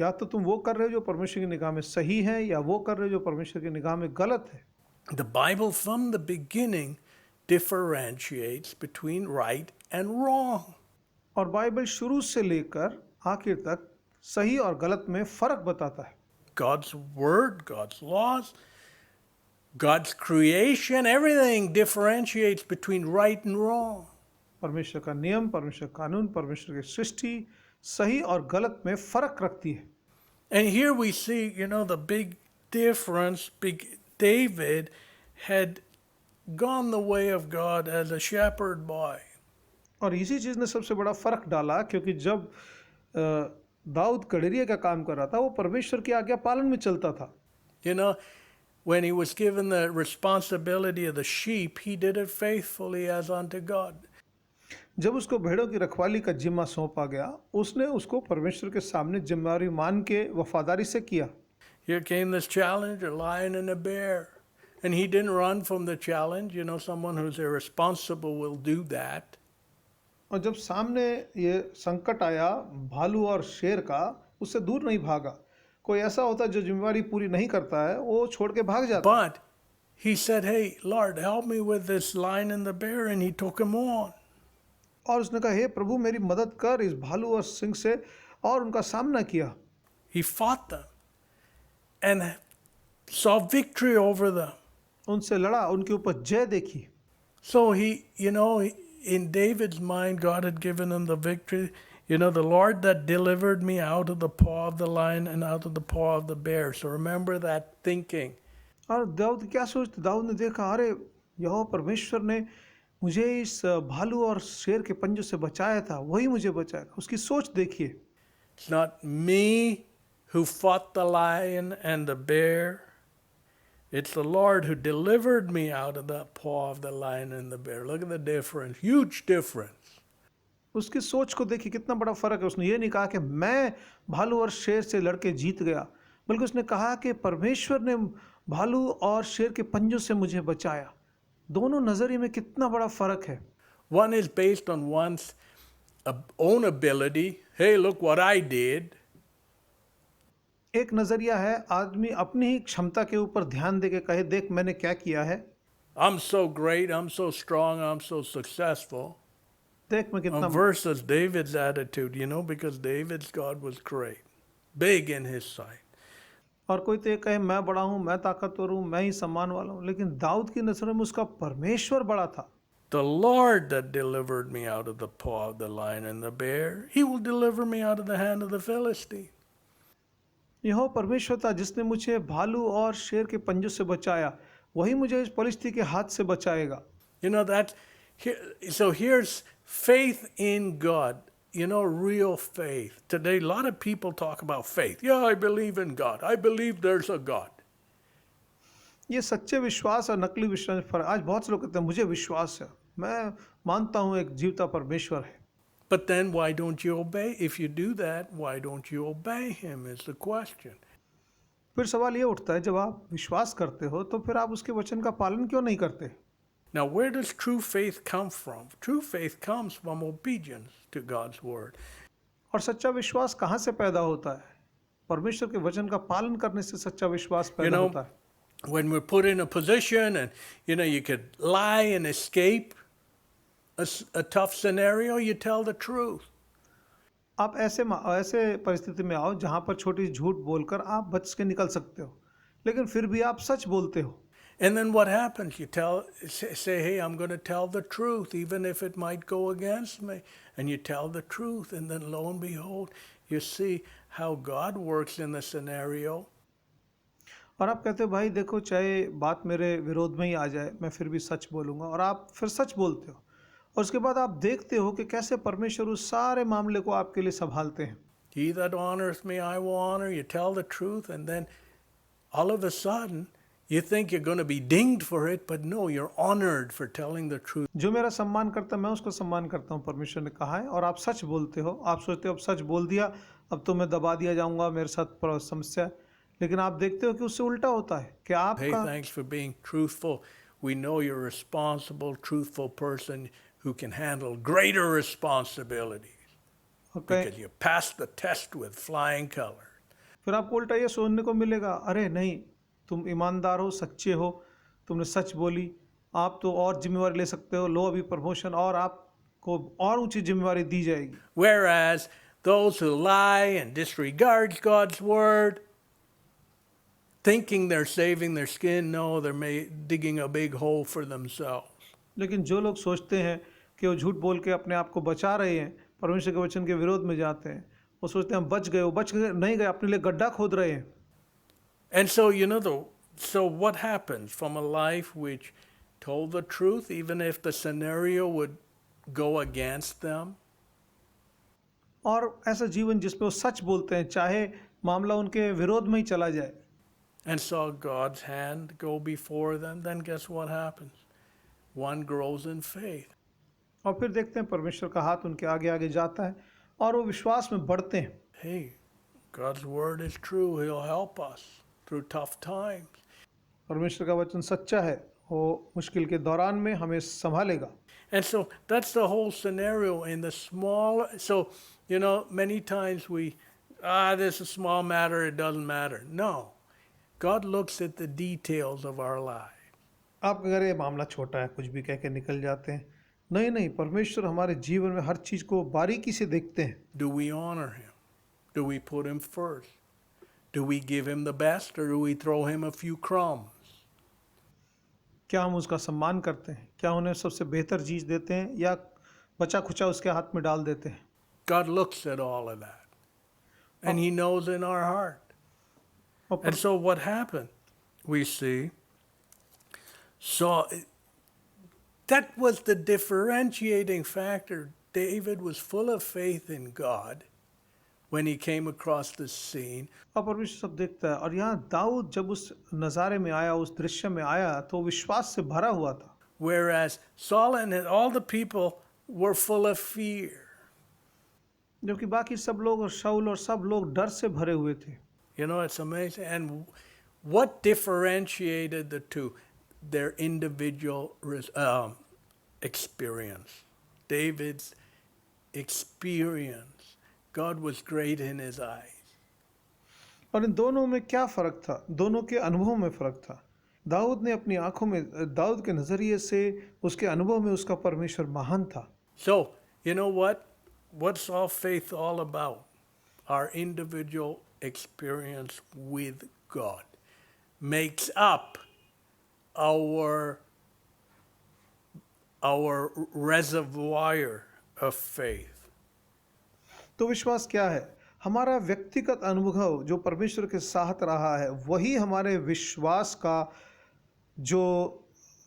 या तो तुम वो कर रहे हो जो परमेश्वर की निगाह में सही है, या वो कर रहे हो जो परमेश्वर की निगाह में गलत है। The Bible from the beginning differentiates between right and wrong. और बाइबल शुरू से लेकर आखिर तक सही और गलत में फ़र्क बताता है। God's word, God's laws, God's creation, everything differentiates between right and wrong. परमेश्वर का नियम, परमेश्वर का कानून, परमेश्वर की सृष्टि सही और गलत में फ़र्क रखती है। And here we see, you know, the big difference. David had gone the way of God as a shepherd boy. और इसी चीज़ ने सबसे बड़ा फ़र्क डाला, क्योंकि जब दाऊद कड़ेरिया का काम कर रहा था वो परमेश्वर की आज्ञा पालन में चलता था। You know, when he was given the responsibility of the sheep, he did it faithfully as unto God. जब उसको भेड़ों की रखवाली का जिम्मा सौंपा गया, उसने उसको परमेश्वर के सामने जिम्मेदारी मान के वफादारी से किया। Here came this challenge, a lion and a bear. And he didn't run from the challenge. You know, someone who's irresponsible will do that. और जब सामने ये संकट आया भालू और शेर का, उससे दूर नहीं भागा। कोई ऐसा होता है जो जिम्मेदारी पूरी नहीं करता है, वो छोड़ के भाग जाता है। But he said, hey, Lord, help me with this lion and the bear. And he took him on. और उसने कहा हे प्रभु मेरी मदद कर इस भालू और सिंह से, और उनका सामना किया। He fought them and saw victory over them. उनसे लड़ा, उनके ऊपर जय देखी। So he, you know, in David's mind, God had given him the victory. You know, the Lord that delivered me out of the paw of the lion and out of the paw of the bear. So remember that thinking. और दाऊद क्या सोचते, दाऊद ने देखा अरे यहोवा परमेश्वर ने मुझे इस भालू और शेर के पंजों से बचाया था, वही मुझे बचाएगा। उसकी सोच देखिए। It's not me who fought the lion and the bear. It's the Lord who delivered me out of the paw of the lion and the bear. Look at the difference. Huge difference. उसकी सोच को देखिए कितना बड़ा फर्क है। उसने ये नहीं कहा कि मैं भालू और शेर से लड़के जीत गया, बल्कि उसने कहा कि परमेश्वर ने भालू और शेर के पंजों से मुझे बचाया। दोनों नजरिए में कितना बड़ा फर्क है। One is based on one's own ability. Hey, look what I did. एक नजरिया है आदमी अपनी ही क्षमता के ऊपर ध्यान दे के कहे देख मैंने क्या किया है। I'm so great, I'm so strong, I'm so successful. देख मैं कितना Versus David's attitude, you know, because David's God was great, big in his sight. और कोई तो ये कहे मैं बड़ा हूँ, मैं ताकतवर हूँ, मैं ही सम्मान वाला हूँ, लेकिन दाऊद की नजरों में उसका परमेश्वर बड़ा था। The Lord that delivered me out of the paw of the lion and the bear, he will deliver me out of the hand of the Philistine. यहोवा परमेश्वर था जिसने मुझे भालू और शेर के पंजों से बचाया, वही मुझे इस फलिश्ती के हाथ से बचाएगा। You know that. So here's faith in God. You know, real faith. Today, a lot of people talk about faith. Yeah, I believe in God. I believe there's a God. ये सच्चे विश्वास और नकली विश्वास पर आज बहुत से लोग कहते हैं मुझे विश्वास है, मैं मानता हूँ एक जीवता परमेश्वर है। But then why don't you obey? If you do that, why don't you obey him is the question. फिर सवाल ये उठता है जब आप विश्वास करते हो तो फिर आप उसके वचन का पालन क्यों नहीं करते? Now, where does true faith come from? True faith comes from obedience to God's word. और सच्चा विश्वास कहाँ से पैदा होता है? परमेश्वर के वचन का पालन करने से सच्चा विश्वास पैदा होता है। when we're put in a position and you could lie and escape a tough scenario, you tell the truth. आप ऐसे परिस्थिति में आओ जहाँ पर छोटी झूठ बोलकर आप बच के निकल सकते हो, लेकिन फिर भी आप सच बोलते हो। And then what happens? You say, hey, I'm going to tell the truth, even if it might go against me. And you tell the truth, and then lo and behold, you see how God works in the scenario. और आप कहते हो भाई देखो, चाहे बात मेरे विरोध में ही आ जाए, मैं फिर भी सच बोलूँगा, और आप फिर सच बोलते हो। और उसके बाद आप देखते हो कि कैसे परमेश्वर उस सारे मामले को आपके लिए संभालते हैं। He that honors me, I will honor. You tell the truth, and then all of a sudden, you think you're going to be dinged for it, but no, you're honored for telling the truth. जो मेरा सम्मान करता है मैं उसका सम्मान करता हूँ, परमेश्वर ने कहा है। और आप सच बोलते हो, आप सोचते हो अब सच बोल दिया, अब तो मैं दबा दिया जाऊंगा, मेरे साथ समस्या है। लेकिन आप देखते हो कि उससे उल्टा होता है कि Hey, आपका thanks for being truthful. We know you're a responsible, truthful person who can handle greater responsibilities because you passed the test with flying colors. फिर आपको उल्टा ये सुनने को मिलेगा, अरे नहीं, तुम ईमानदार हो, सच्चे हो, तुमने सच बोली, आप तो और जिम्मेवारी ले सकते हो, लो अभी प्रमोशन, और आपको और ऊंची जिम्मेवारी दी जाएगी। Whereas those who lie and disregard God's word, thinking they're saving their skin, no, they're digging a big hole for themselves. लेकिन जो लोग सोचते हैं कि वो झूठ बोल के अपने आप को बचा रहे हैं, परमेश्वर के वचन के विरोध में जाते हैं, वो सोचते हैं हम बच गए, वो बच गए नहीं गए, अपने लिए गड्ढा खोद रहे हैं। And so, so what happens from a life which told the truth, even if the scenario would go against them? और ऐसा जीवन जिसमें वो सच बोलते हैं, चाहे मामला उनके विरोध में ही चला जाए, And saw God's hand go before them, then guess what happens? One grows in faith. और फिर देखते हैं परमेश्वर का हाथ उनके आगे आगे जाता है और वो विश्वास में बढ़ते हैं। Hey, God's word is true. He'll help us through tough times. परमेश्वर का वचन सच्चा है, वो मुश्किल के दौरान में हमें संभालेगा। And so that's the whole scenario in the small. So, many times this is a small matter, it doesn't matter. No, God looks at the details of our life. आप अगर ये मामला छोटा है, कुछ भी कह के निकल जाते हैं, नहीं नहीं, परमेश्वर हमारे जीवन में हर चीज को बारीकी से देखते हैं। Do we honor him? Do we put him first? Do we give him the best, or do we throw him a few crumbs? क्या हम उसका सम्मान करते हैं? क्या उन्हें सबसे बेहतर चीज देते हैं या बचा खुचा उसके हाथ में डाल देते हैं? God looks at all of that, and he knows in our heart. And so what happened? We see. So that was the differentiating factor. David was full of faith in God when he came across the scene. और परमेश्वर सब देखता है। और यहाँ दाऊद जब उस नज़ारे में आया, उस दृश्य में आया, तो विश्वास से भरा हुआ था। Whereas Saul and all the people were full of fear. जबकि बाकी सब लोग और शाऊल और सब लोग डर से भरे हुए थे। It's amazing. And what differentiated the two? Their individual experience. David's experience. God was great in his eyes. और इन दोनों में क्या फ़र्क था? दोनों के अनुभव में फ़र्क था। दाऊद ने अपनी आंखों में, दाऊद के नज़रिए से, उसके अनुभव में उसका परमेश्वर महान था। So, you know what? What's all faith all about? Our individual experience with God makes up our reservoir of faith. तो विश्वास क्या है? हमारा व्यक्तिगत अनुभव जो परमेश्वर के साथ रहा है, वही हमारे विश्वास का जो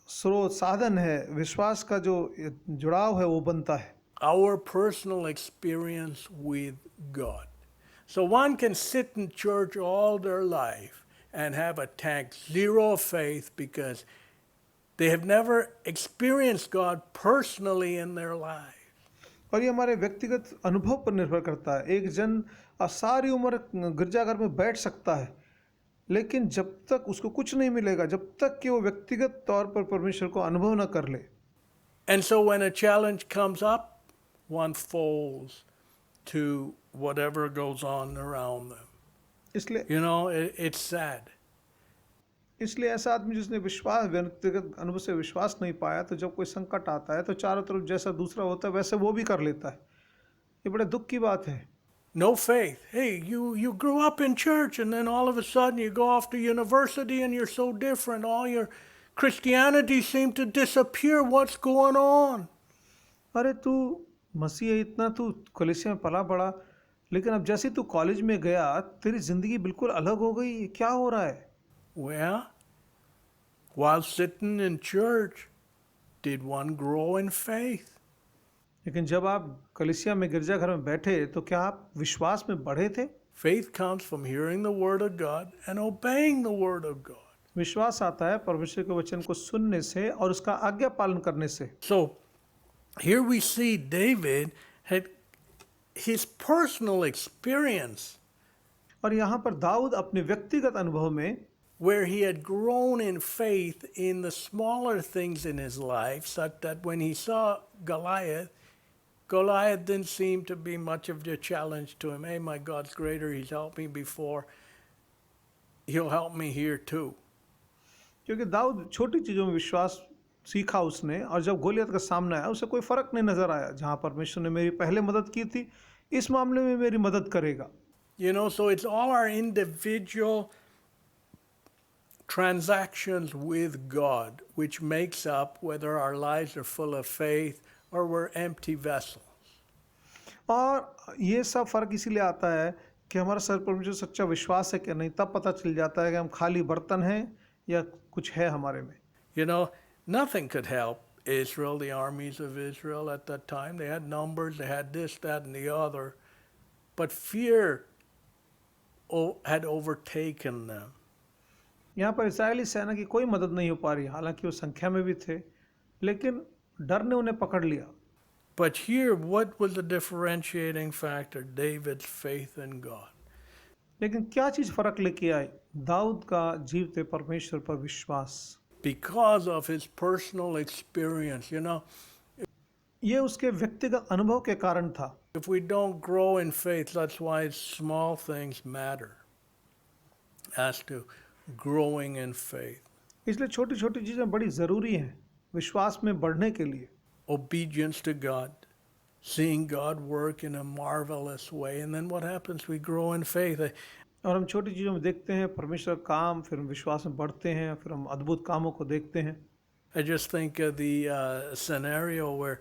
स्रोत साधन है, विश्वास का जो जुड़ाव है वो बनता है। Our personal experience with God. So one can sit in church all their life and have a tank zero of faith because they have never experienced God personally in their life. और ये हमारे व्यक्तिगत अनुभव पर निर्भर करता है। एक जन सारी उम्र गिरजाघर में बैठ सकता है, लेकिन जब तक उसको कुछ नहीं मिलेगा, जब तक कि वो व्यक्तिगत तौर पर परमेश्वर को अनुभव न कर ले। And so when a challenge comes up, one folds to whatever goes on around them. इसलिए It's sad. इसलिए ऐसा आदमी जिसने विश्वास व्यक्तिगत अनुभव से विश्वास नहीं पाया, तो जब कोई संकट आता है तो चारों तरफ जैसा दूसरा होता है वैसे वो भी कर लेता है। ये बड़े दुख की बात है। No faith. Hey, you grew up in church and then all of a sudden you go off to university and you're so different. All your Christianity seemed to disappear. What's going on? अरे तू मसीह है, इतना तू कलीसिया में पला बड़ा, लेकिन अब जैसे तू कॉलेज में गया तेरी जिंदगी बिल्कुल अलग हो गई। क्या हो रहा है? Well, while sitting in church, did one grow in faith? लेकिन जब आप कलीसिया में गिरजाघर में बैठे तो क्या आप विश्वास में बढ़े थे? Faith comes from hearing the word of God and obeying the word of God. विश्वास आता है परमेश्वर के वचन को सुनने से और उसका आज्ञा पालन करने से। So here we see David had his personal experience और यहाँ पर दाऊद अपने व्यक्तिगत अनुभव में where he had grown in faith in the smaller things in his life, such that when he saw Goliath didn't seem to be much of a challenge to him. Hey, my God's greater. He's helped me before. He'll help me here too. क्योंकि दाऊद छोटी चीज़ों में विश्वास सीखा उसने, और जब गोलियत का सामना आया उसे कोई फर्क नहीं नजर आया। जहाँ परमेश्वर ने मेरी पहले मदद की थी, इस मामले में मेरी मदद करेगा। You know, so it's all our individual transactions with God which makes up whether our lives are full of faith or we're empty vessels. और ये सब फर्क इसीलिए आता है कि हमारा सर परमेश्वर सच्चा विश्वास है कि नहीं, तब पता चल जाता है कि हम खाली बर्तन हैं या कुछ है हमारे में। You know, nothing could help Israel, the armies of Israel at that time. They had numbers, they had this, that, and the other. But fear had overtaken them. यहाँ पर इस्राएली सेना की कोई मदद नहीं हो पा रही, हालांकि वो संख्या में भी थे, लेकिन डर ने उन्हें पकड़ लिया। But here, what was the differentiating factor? David's faith in God. लेकिन क्या चीज फर्क लेके आई? दाऊद का जीवते परमेश्वर पर विश्वास। Because of his personal experience, you know, ये उसके व्यक्तिगत अनुभव के कारण था। if we don't grow in faith, that's why small things matter as to growing in faith. इसलिए छोटी छोटी चीजें बड़ी जरूरी हैं विश्वास में बढ़ने के लिए। Obedience to God, seeing God work in a marvelous way, and then what happens? We grow in faith. और हम छोटी चीज़ों में देखते हैं परमेश्वर काम, फिर हम विश्वास में बढ़ते हैं, फिर हम अद्भुत कामों को देखते हैं। I just think of the scenario where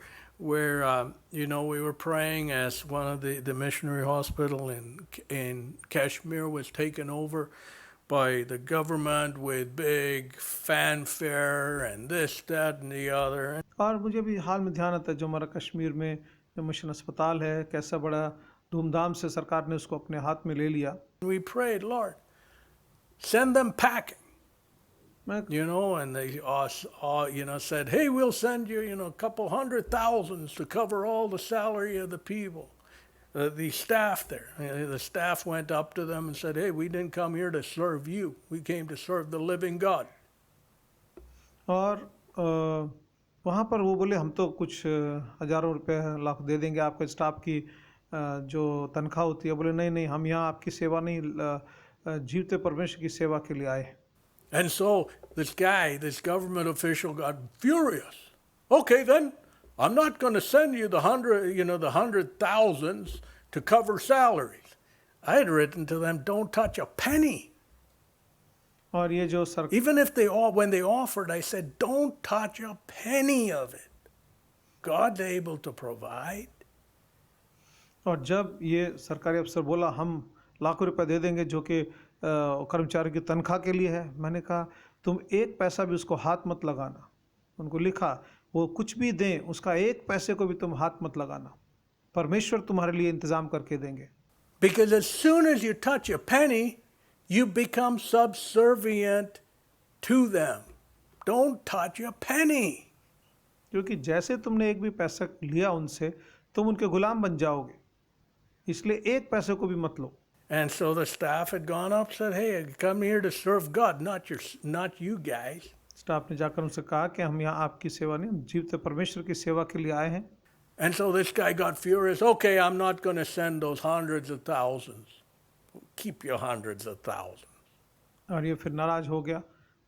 you know, we were praying as one of the missionary hospital in Kashmir was taken over by the government with big fanfare and this, that, and the other. और मुझे भी हाल में ध्यान आता है जो हमारा कश्मीर में जो मिशन अस्पताल है, कैसा बड़ा धूमधाम से सरकार ने उसको अपने हाथ में ले लिया। We prayed, Lord, send them packing. मैं You know, and they you know, said, hey, we'll send you, you know, a couple 100,000 to cover all the salary of the people, the staff there. The staff went up to them and said, hey, we didn't come here to serve you. We came to serve the living God. और वहाँ पर वो बोले हम तो कुछ हजारों रुपए लाख दे देंगे आपके स्टाफ की जो तनख्वाह होती है। बोले नहीं नहीं, हम यहाँ आपकी सेवा नहीं, जीवते परमेश्वर की सेवा के लिए आए। And so this government official got furious. Okay, then I'm not going to send you the 100,000s to cover salaries. I had written to them, don't touch a penny. और ये जो Even if when they offered, I said, don't touch a penny of it. God's able to provide. और जब ये सरकारी अफसर बोला हम लाखों रुपए दे देंगे जो कि कर्मचारी की तनख्वाह के लिए है, मैंने कहा तुम एक पैसा भी उसको हाथ मत लगाना। उनको लिखा वो कुछ भी दें, उसका एक पैसे को भी तुम हाथ मत लगाना, परमेश्वर तुम्हारे लिए इंतजाम करके देंगे। Because as soon as you touch a penny, you become subservient to them. Don't touch a penny. क्योंकि जैसे तुमने एक भी पैसा लिया उनसे, तुम उनके गुलाम बन जाओगे, इसलिए एक पैसे को भी मत लो। And so the staff had gone up, said, hey, I come here to serve God, not you guys. Staff ने जाकर उनसे कहा कि हम यहाँ आपकी सेवा नहीं, हम जीवते परमेश्वर की सेवा के लिए आए हैं। And so this guy got furious. Okay, I'm not going to send those hundreds of thousands. Keep your hundreds of thousands. और ये फिर नाराज हो गया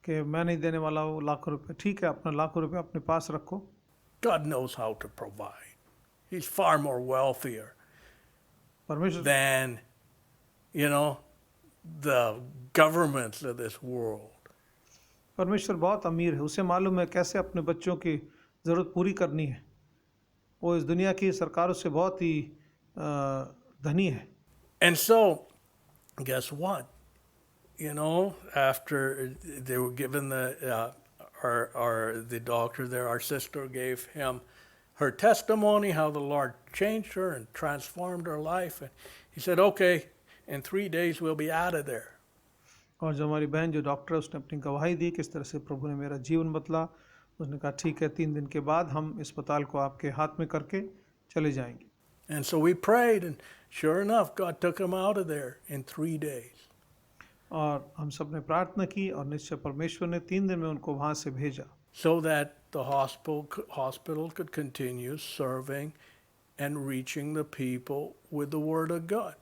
कि मैं नहीं देने वाला हूँ लाखों रुपए। ठीक है, अपना लाखों रुपए अपने पास रखो। God knows how to provide. He's far more wealthier परमेश्वर than, you know, the governments of this world. परमेश्वर बहुत अमीर है, उसे मालूम है कैसे अपने बच्चों की ज़रूरत पूरी करनी है। वो इस दुनिया की सरकारों से बहुत ही धनी है। And so, guess what? You know, after they were given the doctor there, our sister gave him her testimony, how the Lord changed her and transformed her life. And he said, okay, in 3 days we'll be out of there. और जो हमारी बहन जो doctor है उसने अपनी गवाही दी किस तरह से प्रभु ने मेरा जीवन बदला। उसने कहा ठीक है, 3 दिन के बाद हम अस्पताल को आपके हाथ में करके चले जाएंगे। And so we prayed, and sure enough, God took him out of there in 3 days. और हम सब ने प्रार्थना की और निश्चय परमेश्वर ने 3 दिन में उनको वहाँ से भेजा, So that the hospital could continue serving and reaching the people with the Word of God.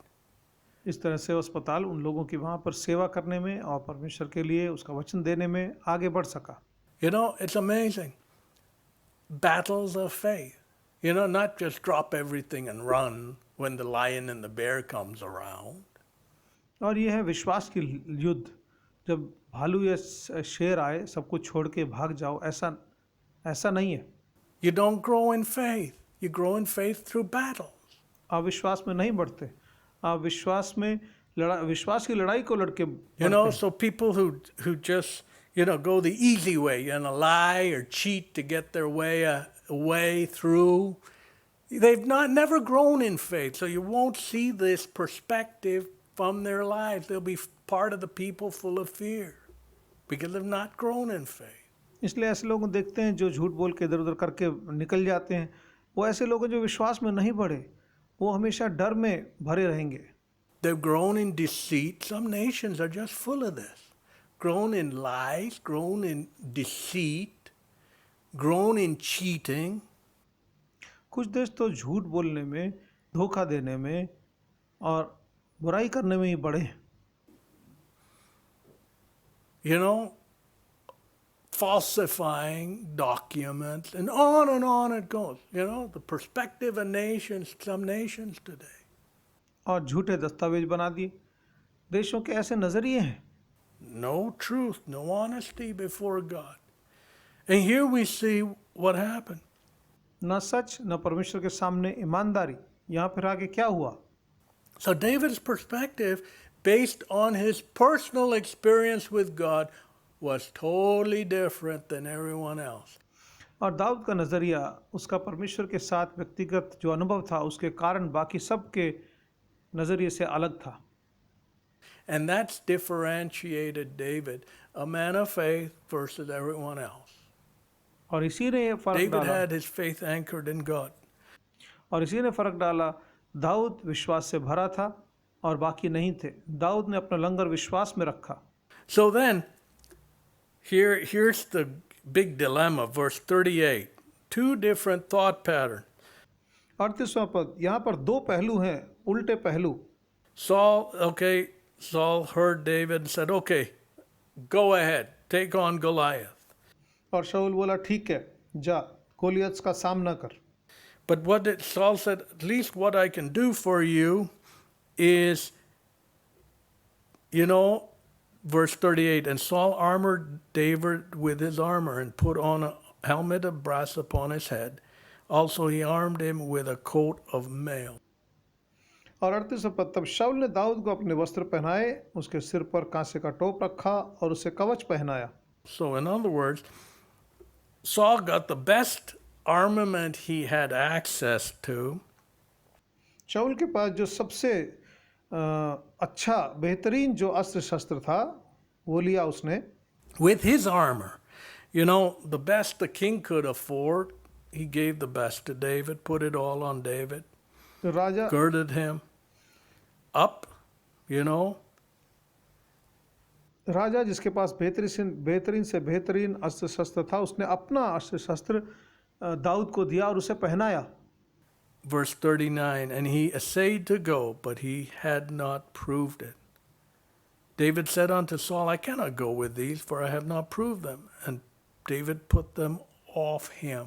इस तरह से अस्पताल उन लोगों की वहाँ पर सेवा करने में और परमेश्वर के लिए उसका वचन देने में आगे बढ़ सका। You know, it's amazing. Battles of faith. You know, not just drop everything and run when the lion and the bear comes around. और ये है विश्वास की युद्ध, जब भालू या शेर आए सब कुछ छोड़ के भाग जाओ, ऐसा नहीं है। You don't grow in faith. You grow in faith through battles. आप विश्वास में नहीं बढ़ते, आप विश्वास की लड़ाई को लड़के You know, so people who just, you know, go the easy way, you know, lie or cheat to get their way through, they've never grown in faith. So you won't see this perspective from their lives. They'll be part of the people full of fear because they've not grown in faith. इसलिए ऐसे लोग देखते हैं जो झूठ बोल के इधर उधर करके निकल जाते हैं, वो ऐसे लोग जो विश्वास में नहीं बढ़े, वो हमेशा डर में भरे रहेंगे। They've grown in deceit. Some nations are just full of this. Grown in lies, grown in deceit, grown in cheating. कुछ देश तो झूठ बोलने में, धोखा देने में और बुराई करने में ही बढ़े हैं। You know, falsifying documents, and on it goes. You know, the perspective of nations, some nations today. और झूठे दस्तावेज बना दिए। देशों के ऐसे नजरिए हैं। No truth, no honesty before God. And here we see what happened. न सच न परमेश्वर के सामने ईमानदारी। यहाँ फिर आगे क्या हुआ? So David's perspective, based on his personal experience with God, was totally different than everyone else. और दाऊद का नजरिया उसका परमेश्वर के साथ व्यक्तिगत जो अनुभव था उसके कारण बाकी सब के नजरिए से अलग था। And that's differentiated David, a man of faith, versus everyone else. और इसी ने ये फर्क David डाला, had his faith anchored in God. और इसी ने फर्क डाला, दाऊद विश्वास से भरा था और बाकी नहीं थे। दाऊद ने अपना लंगर विश्वास में रखा। So then, here's the big dilemma, verse 38. Two different thought patterns. 38वां पद, यहाँ पर 2 पहलू हैं, उल्टे पहलू। Saul heard David and said, okay, go ahead, take on Goliath. और शाऊल बोला ठीक है, जा गोलियत का सामना कर। But Saul said, at least what I can do for you is, you know, verse 38, and Saul armored David with his armor and put on a helmet of brass upon his head. Also he armed him with a coat of mail. और 38वां पद, तब शाऊल ने दाऊद को अपने वस्त्र पहनाए, उसके सिर पर कांसे का टोप रखा और उसे कवच पहनाया। So in other words, Saul got the best armament he had access to. शाऊल के पास जो सबसे अच्छा बेहतरीन जो अस्त्र शस्त्र था वो लिया उसने। With his armor, you know, the best the king could afford, he gave the best to David, put it all on David, तो राजा girded him up, you know. राजा जिसके पास बेहतरीन से बेहतरीन अस्त्र शस्त्र था, उसने अपना अस्त्र शस्त्र दाऊद को दिया और उसे पहनाया। Verse 39, and he essayed to go, but he had not proved it. David said unto Saul, I cannot go with these, for I have not proved them. And David put them off him.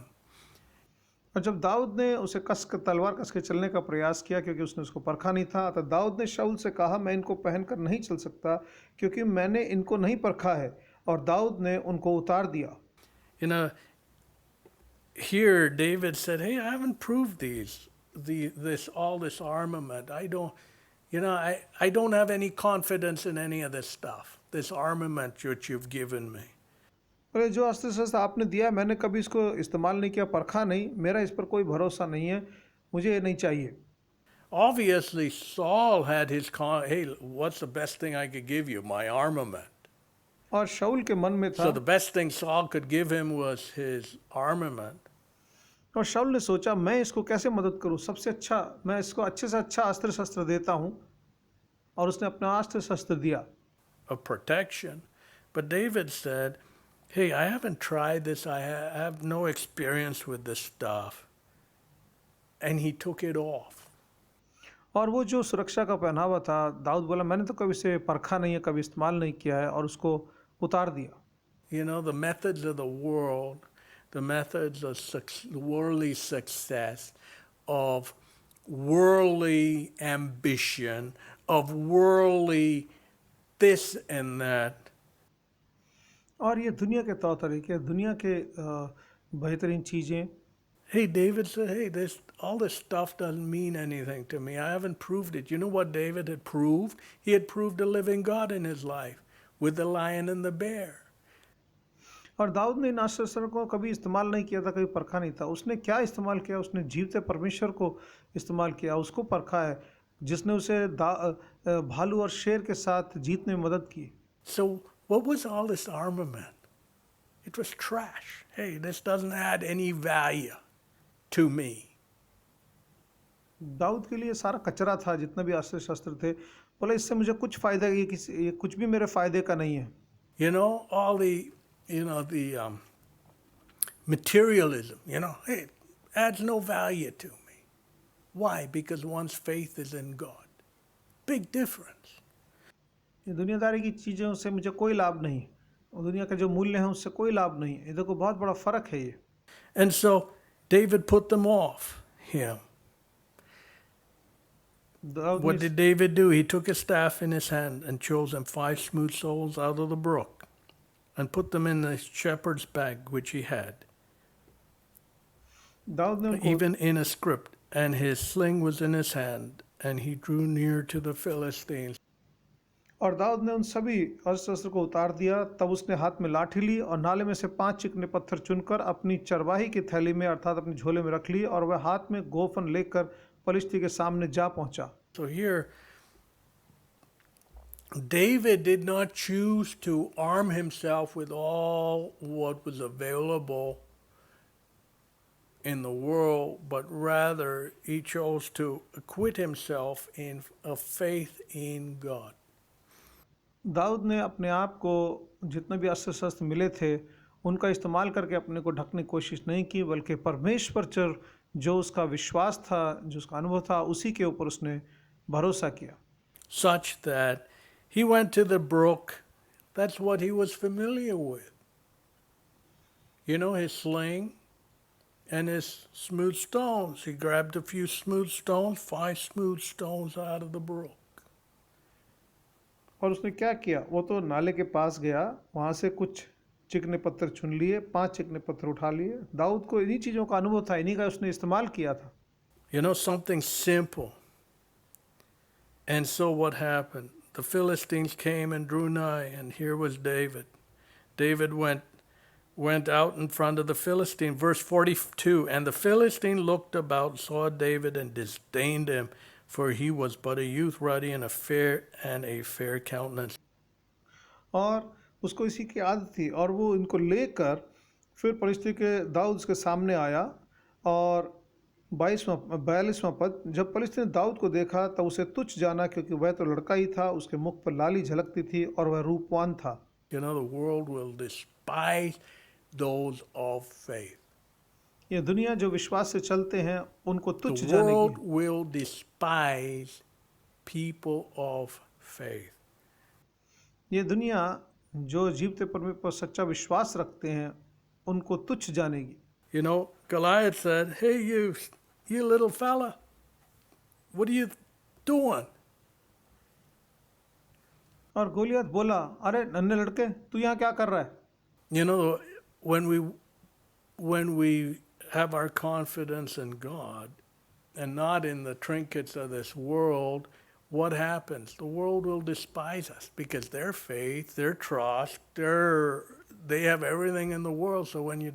और जब दाऊद ने उसे तलवार कस के चलने का प्रयास किया क्योंकि उसने उसको परखा नहीं था, तो दाऊद ने शाऊल से कहा, मैं इनको पहनकर नहीं चल सकता क्योंकि मैंने इनको नहीं परखा है। और दाऊद ने उनको उतार दिया। You know, here David said, hey, I haven't proved all this armament. I don't have any confidence in any of this stuff, this armament which you've given me. अरे जो अस्त्र शस्त्र आपने दिया मैंने कभी इसको इस्तेमाल नहीं किया, परखा नहीं, मेरा इस पर कोई भरोसा नहीं है, मुझे ये नहीं चाहिए। Obviously, Saul had hey, what's the best thing I could give you? My armament. और शाऊल के मन में था, So the best thing Saul could give him was his armament. और शाऊल ने सोचा मैं इसको कैसे मदद करूं, सबसे अच्छा मैं इसको अच्छे से अच्छा अस्त्र शस्त्र देता हूं, और उसने अपना अस्त्र शस्त्र दिया। Of protection. But David said, hey, I haven't tried this. I have no experience with this stuff. And he took it off. और वो जो सुरक्षा का पहनावा था, दाऊद बोला मैंने तो कभी इसे परखा नहीं है, कभी इस्तेमाल नहीं किया है, और उसको उतार दिया। You know, the methods of the world, the methods of worldly success, of worldly ambition, of worldly this and that. और ये दुनिया के तौर तरीके, दुनिया के बेहतरीन चीज़ें। Hey, David said, hey, all this stuff doesn't mean anything to me. I haven't proved it. You know what David had proved? He had proved a living God in his life with the lion and the bear. और दाऊद ने इन अस्त्र शस्त्रों को कभी इस्तेमाल नहीं किया था, कभी परखा नहीं था। उसने क्या इस्तेमाल किया? उसने जीवते परमेश्वर को इस्तेमाल किया, उसको परखा है, जिसने उसे भालू और शेर के साथ जीतने में मदद की। So what was all this armament? It was trash. Hey, this doesn't add any value to me. Dawood के लिए सारा कचरा था, जितना भी अस्त्र शस्त्र थे। बोला इससे मुझे कुछ फायदा, ये कुछ भी मेरे फायदे का नहीं है। You know, all the materialism, it adds no value to me. Why? Because one's faith is in God. Big difference. ये दुनियादारी की चीज़ों से मुझे कोई लाभ नहीं, और दुनिया का जो मूल्य है उससे कोई लाभ नहीं है। ये देखो बहुत बड़ा फर्क है ये। And so David put them off him. What did David do? He took his staff in his hand and chose him 5 smooth souls out of the brook and put them in the shepherd's bag which he had, Dawood ने उनको even in a scrip, and his sling was in his hand, and he drew near to the Philistines. और दाऊद ने उन सभी अस्त्र शस्त्र को उतार दिया। तब उसने हाथ में लाठी ली और नाले में से 5 चिकने पत्थर चुनकर अपनी चरवाही की थैली में अर्थात अपनी झोले में रख लिए, और वह हाथ में गोफन लेकर पलिश्ती के सामने जा पहुंचा। So here, David did not choose to arm himself with all what was available in the world, but rather he chose to acquit himself in a faith in God. Dawood ने अपने आप को जितने भी अस्त्र शस्त्र मिले थे उनका इस्तेमाल करके अपने को ढकने की कोशिश नहीं की, बल्कि परमेश्वर पर जो उसका विश्वास था, जो उसका अनुभव था, उसी के ऊपर उसने भरोसा किया। Such that he went to the brook. That's what he was familiar with. His sling and his smooth stones. He grabbed a few smooth stones, 5 smooth stones out of the brook. और उसने क्या किया? वो तो नाले के पास गया, वहाँ से कुछ चिकने पत्थर चुन लिए, 5 चिकने पत्थर उठा लिए। दाऊद को इन्हीं चीज़ों का अनुभव था, इन्हीं का उसने इस्तेमाल किया था। Something simple. And so what happened? The Philistines came and drew nigh, and here was David. David went out in front of the Philistine. Verse 42, and the Philistine looked about, saw David, and disdained him, for he was but a youth, ruddy and a fair countenance. और उसको इसी की आदत थी, और वो इनको लेकर फिर परिस्थिति के दाऊद के सामने आया। और 42वां पद, जब पलिश्ती ने दाऊद को देखा तब उसे तुच्छ जाना, क्योंकि वह तो लड़का ही था, उसके मुख पर लाली झलकती थी और वह रूपवान था। The world will despise those of faith. ये दुनिया जो विश्वास से चलते हैं उनको तुच्छ The जानेगी। world will despise people of faith. ये दुनिया जो जीवते परमेश्वर पर सच्चा विश्वास रखते हैं उनको तुच्छ जानेगी। You know, Goliath said, "Hey, you little fella, what are you doing?" और गोलियत बोला, अरे नन्हे लड़के, तू यहाँ क्या कर रहा है? You know, when we have our confidence in God and not in the trinkets of this world, what happens? The world will despise us because their faith, their trust, they have everything in the world. So when you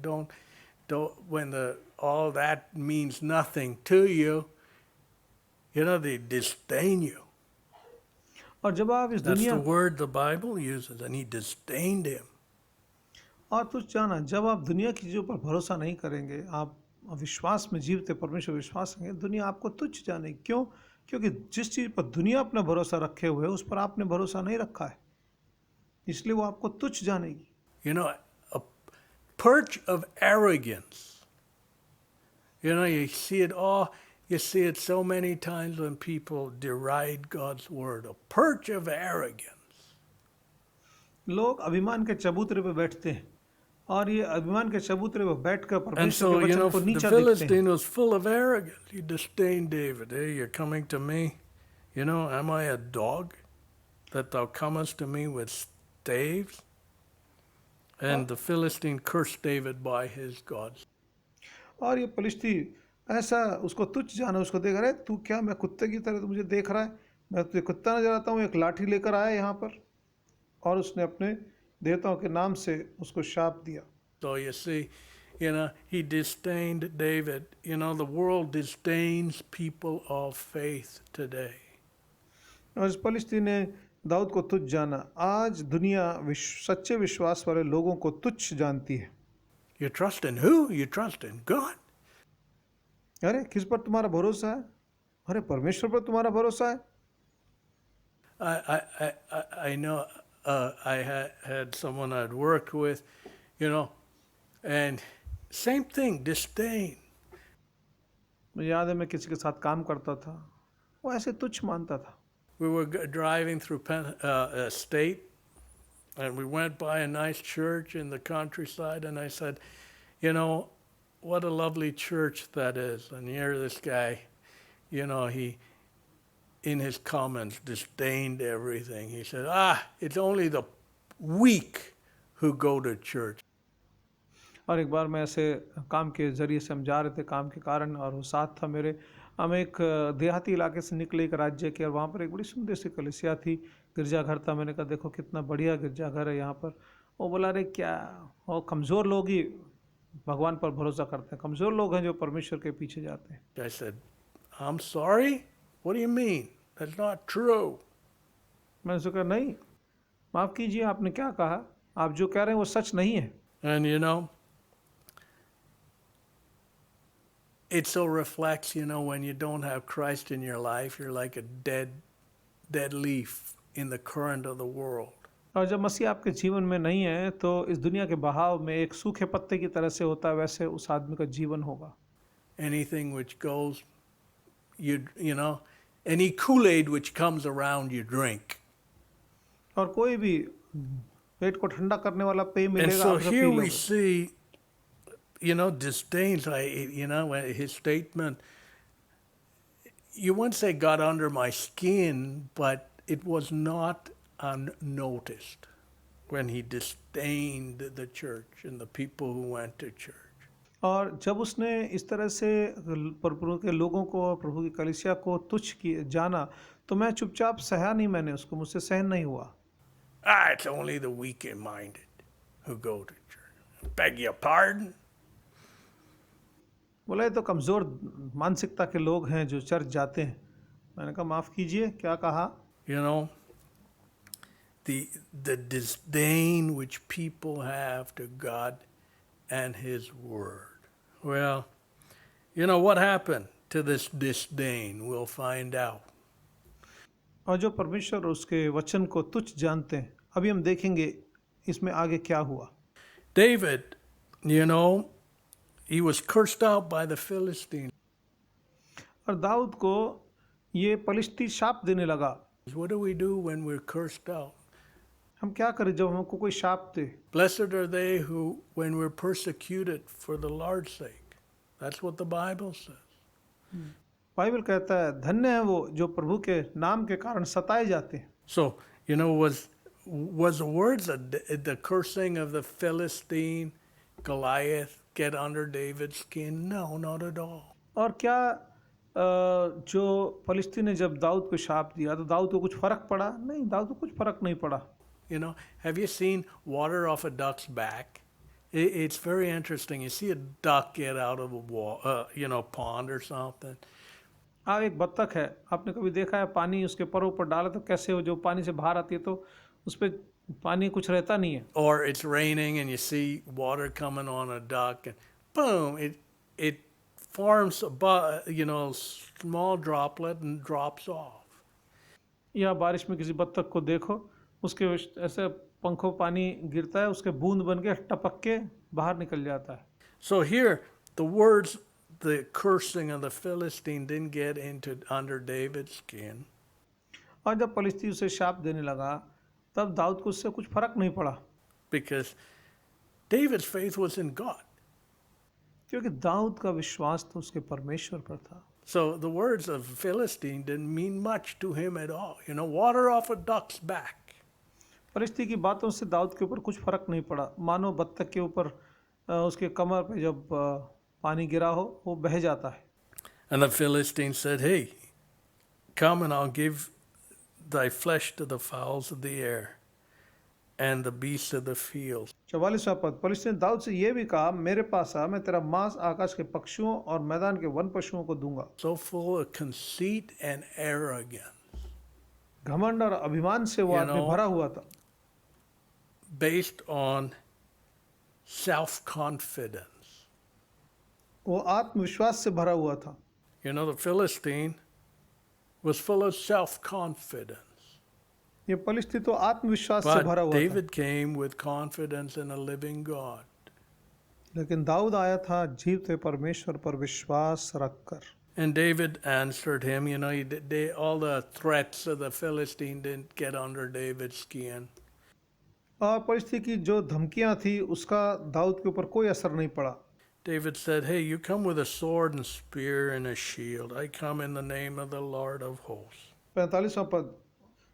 when all that means nothing to you, they disdain you. और जब आप इस That's the दुनिया word the Bible uses, and he disdained him. और तुच्छ जाना, जब आप दुनिया की चीज़ों पर भरोसा नहीं करेंगे, आप विश्वास में जीवते परमेश्वर विश्वास करेंगे, दुनिया आपको तुच्छ जानेगी। क्यों? क्योंकि जिस चीज़ पर दुनिया अपना भरोसा रखे हुए है उस पर आपने भरोसा नहीं रखा है, इसलिए वो आपको तुच्छ जानेगी। You know, a perch of arrogance. You see it so many times when people deride God's word. A perch of arrogance. लोग अभिमान के चबूतरे पर बैठते हैं और ये अभिमान के चबूतरे पर बैठकर And परमेश्वर so, के वचन को the नीचा देखते हैं। Philistine was full of arrogance. He disdained David. Hey, you're coming to me? Am I a dog that thou comest to me with staves? And the Philistine cursed David by his gods. और ये फलिश्ती ऐसा उसको तुच्छ जाना, उसको देख रहा है, तू क्या मैं कुत्ते की तरह, तू मुझे देख रहा है, मैं तुझे कुत्ता नजर आता हूँ, एक लाठी लेकर आया यहाँ पर, और उसने अपने देवताओं के नाम से उसको शाप दिया। So you see, he disdained David. The world disdains people of faith today. और इस फलिश्ती ने दाऊद को तुच्छ जाना। आज दुनिया सच्चे विश्वास वाले लोगों को तुच्छ जानती है। You trust in who? You trust in God. अरे किस पर तुम्हारा भरोसा है? अरे परमेश्वर पर तुम्हारा भरोसा है। I know I had someone I'd worked with, and same thing, disdain. मुझे याद है मैं किसी के साथ काम करता था, वो ऐसे तुच्छ मानता था। We were driving through a state, and we went by a nice church in the countryside, and I said, what a lovely church that is. And here this guy, he, in his comments, disdained everything. He said, it's only the weak who go to church. और एक बार मैं ऐसे काम के ज़रिए से हम जा रहे थे, काम के कारण, और वो साथ था मेरे। हम एक देहाती इलाके से निकले, एक राज्य के, और वहाँ पर एक बड़ी सुंदर सी कलीसिया थी, गिरजाघर था। मैंने कहा देखो कितना बढ़िया गिरजाघर है यहाँ पर। वो बोला, अरे क्या, वो कमज़ोर लोग ही भगवान पर भरोसा करते हैं, कमज़ोर लोग हैं जो परमेश्वर के पीछे जाते हैं। I said, I'm sorry? What do you mean? That's not true. मैंने उसको कहा, नहीं, माफ़ कीजिए, आपने क्या कहा, आप जो कह रहे हैं वो सच नहीं है। And it so reflects, when you don't have Christ in your life, you're like a dead leaf in the current of the world. और जब मसीह आपके जीवन में नहीं है तो इस दुनिया के बहाव में एक सूखे पत्ते की तरह से होता है, वैसे उस आदमी का जीवन होगा। Anything which goes, any Kool-Aid which comes around, you drink. और कोई भी पेट को ठंडा करने वाला पेय And मिलेगा, so आप सब here पी we लोगे। see, disdains, his statement, you wouldn't say got under my skin, but it was not unnoticed when he disdained the church and the people who went to church. और जब उसने इस तरह से प्रभु के लोगों को और प्रभु की कलीसिया को तुच्छ जाना, तो मैं चुपचाप सहा नहीं, मैंने उसको, मुझसे सहन नहीं हुआ। It's only the weak-minded who go to church. Beg your pardon? बोला ये तो कमज़ोर मानसिकता के लोग हैं जो चर्च जाते हैं। मैंने कहा माफ़ कीजिए, क्या कहा? The disdain which people have to God and His Word. Well, what happened to this disdain? We'll find out. और जो परमेश्वर उसके वचन को तुच्छ जानते हैं, अभी हम देखेंगे इसमें आगे क्या हुआ। David, he was cursed out by the Philistines. और दाऊद को ये पलिश्ती शाप देने लगा। What do we do when we're cursed out? हम क्या करें जब हमको कोई शाप दे? Blessed are they who, when we're persecuted for the Lord's sake. That's what the Bible says. Bible कहता है धन्य है वो जो प्रभु के नाम के कारण सताए जाते हैं। So, was the words of the cursing of the Philistine, Goliath, get under David's skin? No, not at all. और क्या जो फलिस्तीन ने जब दाऊद को शाप दिया तो दाऊद को कुछ फर्क पड़ा? नहीं, दाऊद को कुछ फर्क नहीं पड़ा। Have you seen water off a duck's back? It's very interesting. You see a duck get out of a pond or something. हाँ, एक बत्तख है, आपने कभी देखा है पानी उसके परों पर डाला तो कैसे वो जो पानी से बाहर आती है तो उस पर पानी कुछ रहता नहीं है। Or it's raining and you see water coming on a duck and boom, it forms a small droplet and drops off. या बारिश में किसी बत्तख को देखो, उसके ऐसे पंखों पानी गिरता है, उसके बूंद बन के टपक के बाहर निकल जाता है। So here, the cursing of the Philistine didn't get under David's skin. और जब फलिस्ती उसे शाप देने लगा तब दाऊद को उससे कुछ फर्क नहीं पड़ा, Because David's faith was in God. क्योंकि दाऊद का विश्वास तो उसके परमेश्वर पर था। So the words of Philistine didn't mean much to him at all. Water off a duck's back. फलिस्ती की बातों से दाऊद के ऊपर कुछ फर्क नहीं पड़ा, मानो बत्तख के ऊपर उसके कमर पे जब पानी गिरा हो वो बह जाता है। And the Philistine said, "Hey, come and I'll give thy flesh to the fowls of the air and the beasts of the field." 44वां पद, फलिस्ती ने दाऊद से ये भी कहा, मेरे पास आ, मैं तेरा मांस आकाश के पक्षियों और मैदान के वन पशुओं को दूंगा। So full of conceit and arrogance, घमंड और अभिमान से वो आदमी भरा हुआ था, based on self-confidence. वो आत्मविश्वास से भरा हुआ था। The Philistine was full of self-confidence. ये फलिस्ती तो आत्मविश्वास से भरा But हुआ था, David came with confidence in a living God. लेकिन दाऊद आया था जीवते परमेश्वर पर विश्वास रखकर। And David answered him. All the threats of the Philistine didn't get under David's skin. और फलिस्ती की जो धमकियां थी उसका दाऊद के ऊपर कोई असर नहीं पड़ा। David said, "Hey, you come with a sword and spear and a shield. I come in the name of the Lord of hosts." 45वां पद,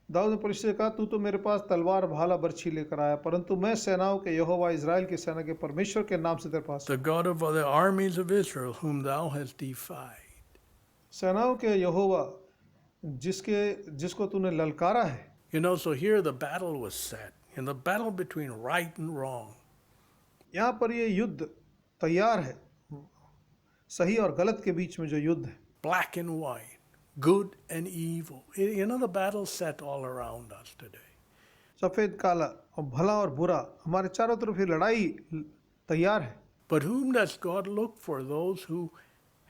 दाऊद ने फलिस्ती से कहा, तू तो मेरे पास तलवार भाला बर्छी लेकर आया, परंतु मैं सेनाओं के यहोवा इजराइल की सेना के परमेश्वर के नाम से तेरे पास। The God of the armies of Israel, whom thou hast defied. सेनाओं के यहोवा जिसको तूने ललकारा है। So here the battle was set. The battle between right and wrong. यहाँ पर ये युद्ध तैयार है, सही और गलत के बीच में जो युद्ध है। Black and white, good and evil. The battle's set all around us today. सफेद काला और भला और बुरा, हमारे चारों तरफ ये लड़ाई तैयार है। But whom does God look for? Those who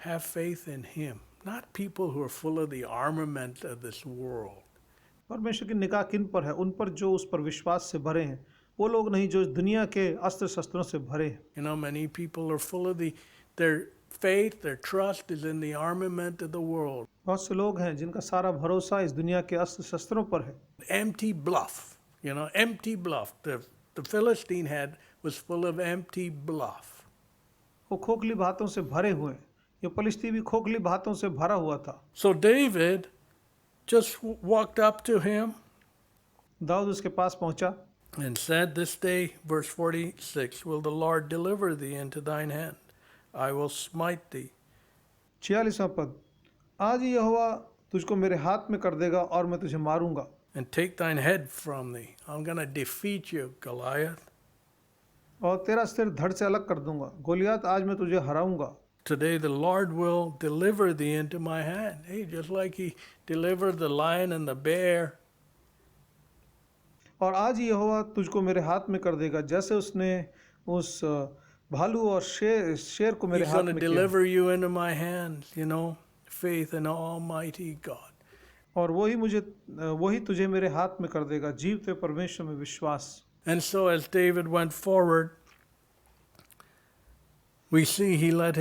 have faith in Him, not people who are full of the armament of this world. परमेश्वर की निगाह किन पर है? उन पर जो उस पर विश्वास से भरे हैं, वो लोग नहीं जो इस दुनिया के अस्त्र शस्त्रों से भरे हैं। Many people are full of their faith, their trust is in the armament of the world. बहुत से लोग हैं जिनका सारा भरोसा इस दुनिया के अस्त्र शस्त्रों पर है। Empty bluff, empty bluff. The Philistine was full of empty bluff. वो खोखली बातों से भरे हुए हैं। ये फलिस्ती भी खोखली बातों से भरा हुआ था। So David just walked up to him Dawood उसके पास पहुंचा and said, "This day," verse 46, "will the Lord deliver thee into thine hand. I will smite thee." 46वां पद, आज ही यहोवा तुझको मेरे हाथ में कर देगा और मैं तुझे मारूंगा। "And take thine head from thee. I'm going to defeat you, Goliath." और तेरा सिर धड़ से अलग कर दूंगा, गोलियत आज मैं तुझे हराऊंगा। Today the Lord will deliver thee into my hand. Hey, just like He delivered the lion and the bear. और आज ही यहोवा तुझको मेरे हाथ में कर देगा, जैसे उसने उस भालू और शेर को मेरे He's हाथ going to में किया। deliver you into my hands. Faith in Almighty God. और वही तुझे मेरे हाथ में कर देगा, जीवते परमेश्वर में विश्वास। And so as David went forward, we see he let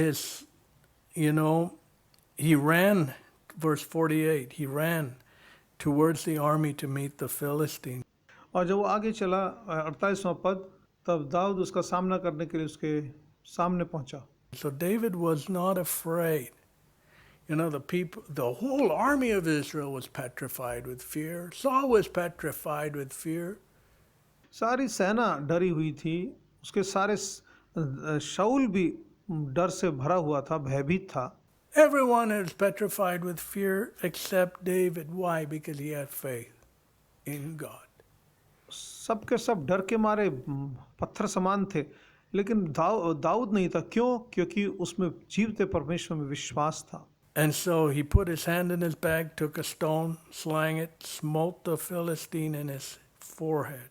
he ran, verse 48, he ran towards the army to meet the Philistine. और जब वो आगे चला 48वां पद, तब दाऊद उसका सामना करने के लिए उसके सामने पहुंचा। So David was not afraid. You know, the whole army of Israel was petrified with fear. Saul was petrified with fear. सारी सेना डरी हुई थी, उसके सारे शाऊल भी डर से भरा हुआ था, भयभीत था। Everyone is petrified with fear except David. Why? Because he had faith in God. सबके सब डर के मारे पत्थर समान थे, लेकिन दाऊद नहीं था। क्यों? क्योंकि उसमें जीवते परमेश्वर में विश्वास था। And so he put his hand in his bag, took a stone, slang it, smote the Philistine in his forehead.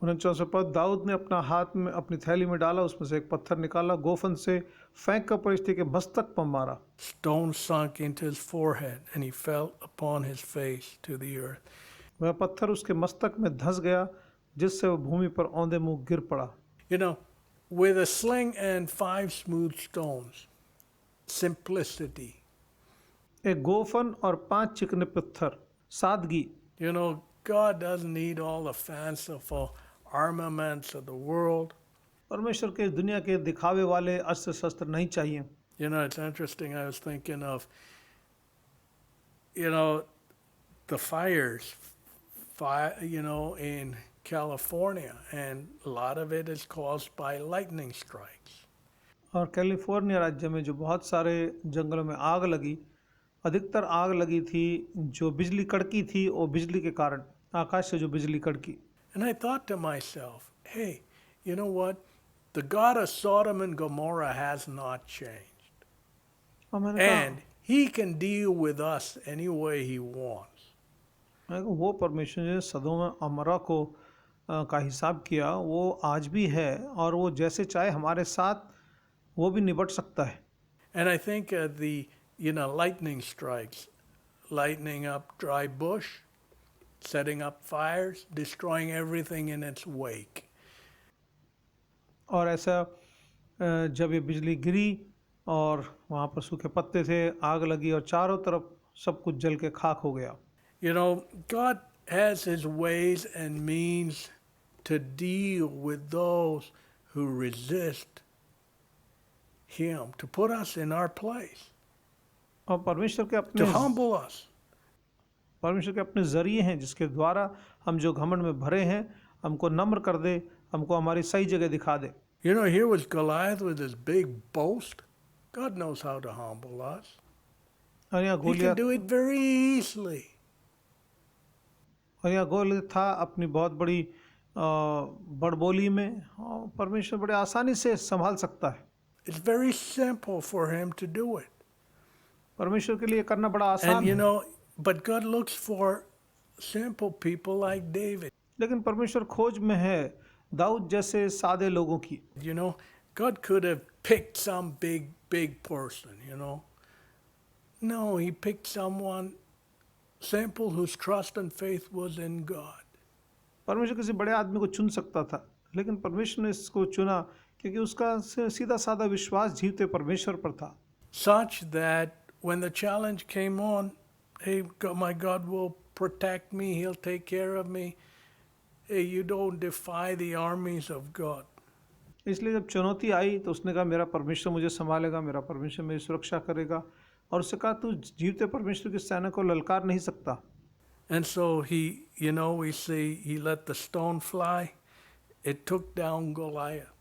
49 पद, दाऊद ने अपना हाथ में अपनी थैली में डाला, उसमें से एक पत्थर निकाला, गोफन से फेंक कर परिस्थिति के मस्तक पर मारा। Stone sunk into his forehead, and he fell upon his face to the earth. वह पत्थर उसके मस्तक में धंस गया, जिससे वह भूमि पर औंधे मुंह गिर पड़ा। You know, with a sling and 5 smooth stones, simplicity. एक गोफन और 5 चिकने पत्थर, सादगी। You know, God doesn't need all the fanciful armaments of the world. परमेश्वर के दुनिया के दिखावे वाले अस्त्र शस्त्र नहीं चाहिए। You know, it's interesting. I was thinking of, you know, the fires, in California, and a lot of it is caused by lightning strikes. और कैलिफोर्निया राज्य में जो बहुत सारे जंगलों में आग लगी, अधिकतर आग लगी थी जो बिजली कड़की थी, वो बिजली के कारण, आकाश से जो बिजली कड़की। And I thought to myself, hey, you know what? The God of Sodom and Gomorrah has not changed. और मैंने कहा, And he can deal with us any way he wants. वो परमेश्वर ने सदोम और अमरा को का हिसाब किया, वो आज भी है, और वो जैसे चाहे हमारे साथ वो भी निपट सकता है। And I think lightning strikes, lightning up dry bush, setting up fires, destroying everything in its wake. और ऐसा जब ये बिजली गिरी और वहाँ पर सूखे पत्ते थे, आग लगी और चारों तरफ सब कुछ जल के खाक हो गया। You know, God has his ways and means to deal with those who resist him, to put us in our place, और परमेश्वर के to humble us. परमेश्वर के अपने जरिए हैं जिसके द्वारा हम जो घमंड में भरे हैं, हमको नम्र कर दे, हमको हमारी सही जगह दिखा दे। You know, here was Goliath with his big boast. God knows how to humble us. और यहाँ He can do it very easily. Goliath था अपनी बहुत बड़ी बड़बोली में, और परमेश्वर बड़े आसानी से संभाल सकता है। It's very simple for him to do it. परमेश्वर के लिए करना बड़ा आसान And you है। know, but God looks for simple people like David. लेकिन परमेश्वर खोज में है दाऊद जैसे सादे लोगों की। You know, God could have picked some big person, you know. No, he picked someone simple whose trust and faith was in God. परमेश्वर किसी बड़े आदमी को चुन सकता था, लेकिन परमेश्वर ने इसको चुना क्योंकि उसका सीधा साधा विश्वास जीवते परमेश्वर पर था। Such that when the challenge came on, hey, my God will protect me, he'll take care of me. Hey, you don't defy the armies of God. इसलिए जब चुनौती आई तो उसने कहा मेरा परमेश्वर मुझे संभालेगा, मेरा परमेश्वर मेरी सुरक्षा करेगा, और उसने कहा तू जीवते परमेश्वर की सेना को ललकार नहीं सकता। And so we see he let the stone fly. It took down Goliath.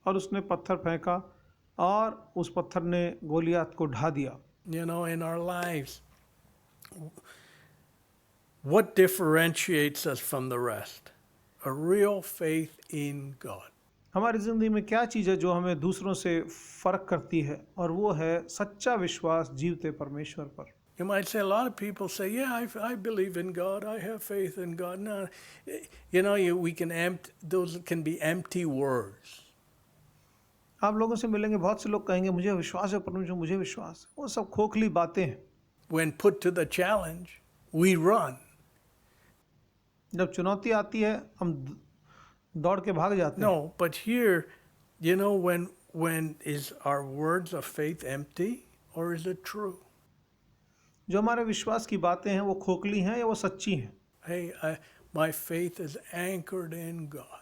और उसने पत्थर फेंका और उस पत्थर ने गोलियात को ढा दिया। You know, in our lives, what differentiates us from the rest? A real faith in God. हमारी ज़िंदगी में क्या चीज़ है जो हमें दूसरों से फ़र्क करती है, और वो है सच्चा विश्वास जीवते परमेश्वर पर। You might say, a lot of people say, yeah, I believe in God, I have faith in God. No, those can be empty words. आप लोगों से मिलेंगे, बहुत से लोग कहेंगे मुझे विश्वास है परमेश्वर, मुझे विश्वास है। वो सब खोखली बातें हैं। When put to the challenge, we run. जब चुनौती आती है हम दौड़ के भाग जाते हैं। No, but here, when is our words of faith empty or is it true? जो हमारे विश्वास की बातें हैं वो खोखली हैं या वो सच्ची हैं? Hey, My faith is anchored in God.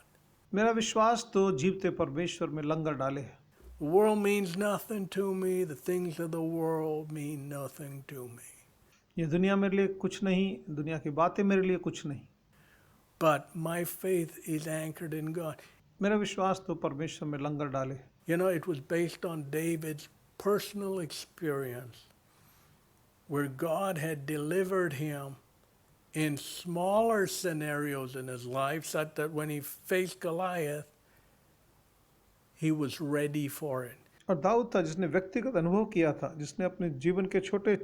मेरा विश्वास तो जीवते परमेश्वर में लंगर डाले है। The world means nothing to me. The things of the world mean nothing to me. ये दुनिया मेरे लिए कुछ नहीं, दुनिया की बातें मेरे लिए कुछ नहीं। But my faith is anchored in God. मेरा विश्वास तो परमेश्वर में लंगर डाले है। You know, it was based on David's personal experience where God had delivered him in smaller scenarios in his life, such that when he faced Goliath, he was ready for it. और दाऊद था जिसने व्यक्तिगत अनुभव किया था, जिसने अपने जीवन के छोटे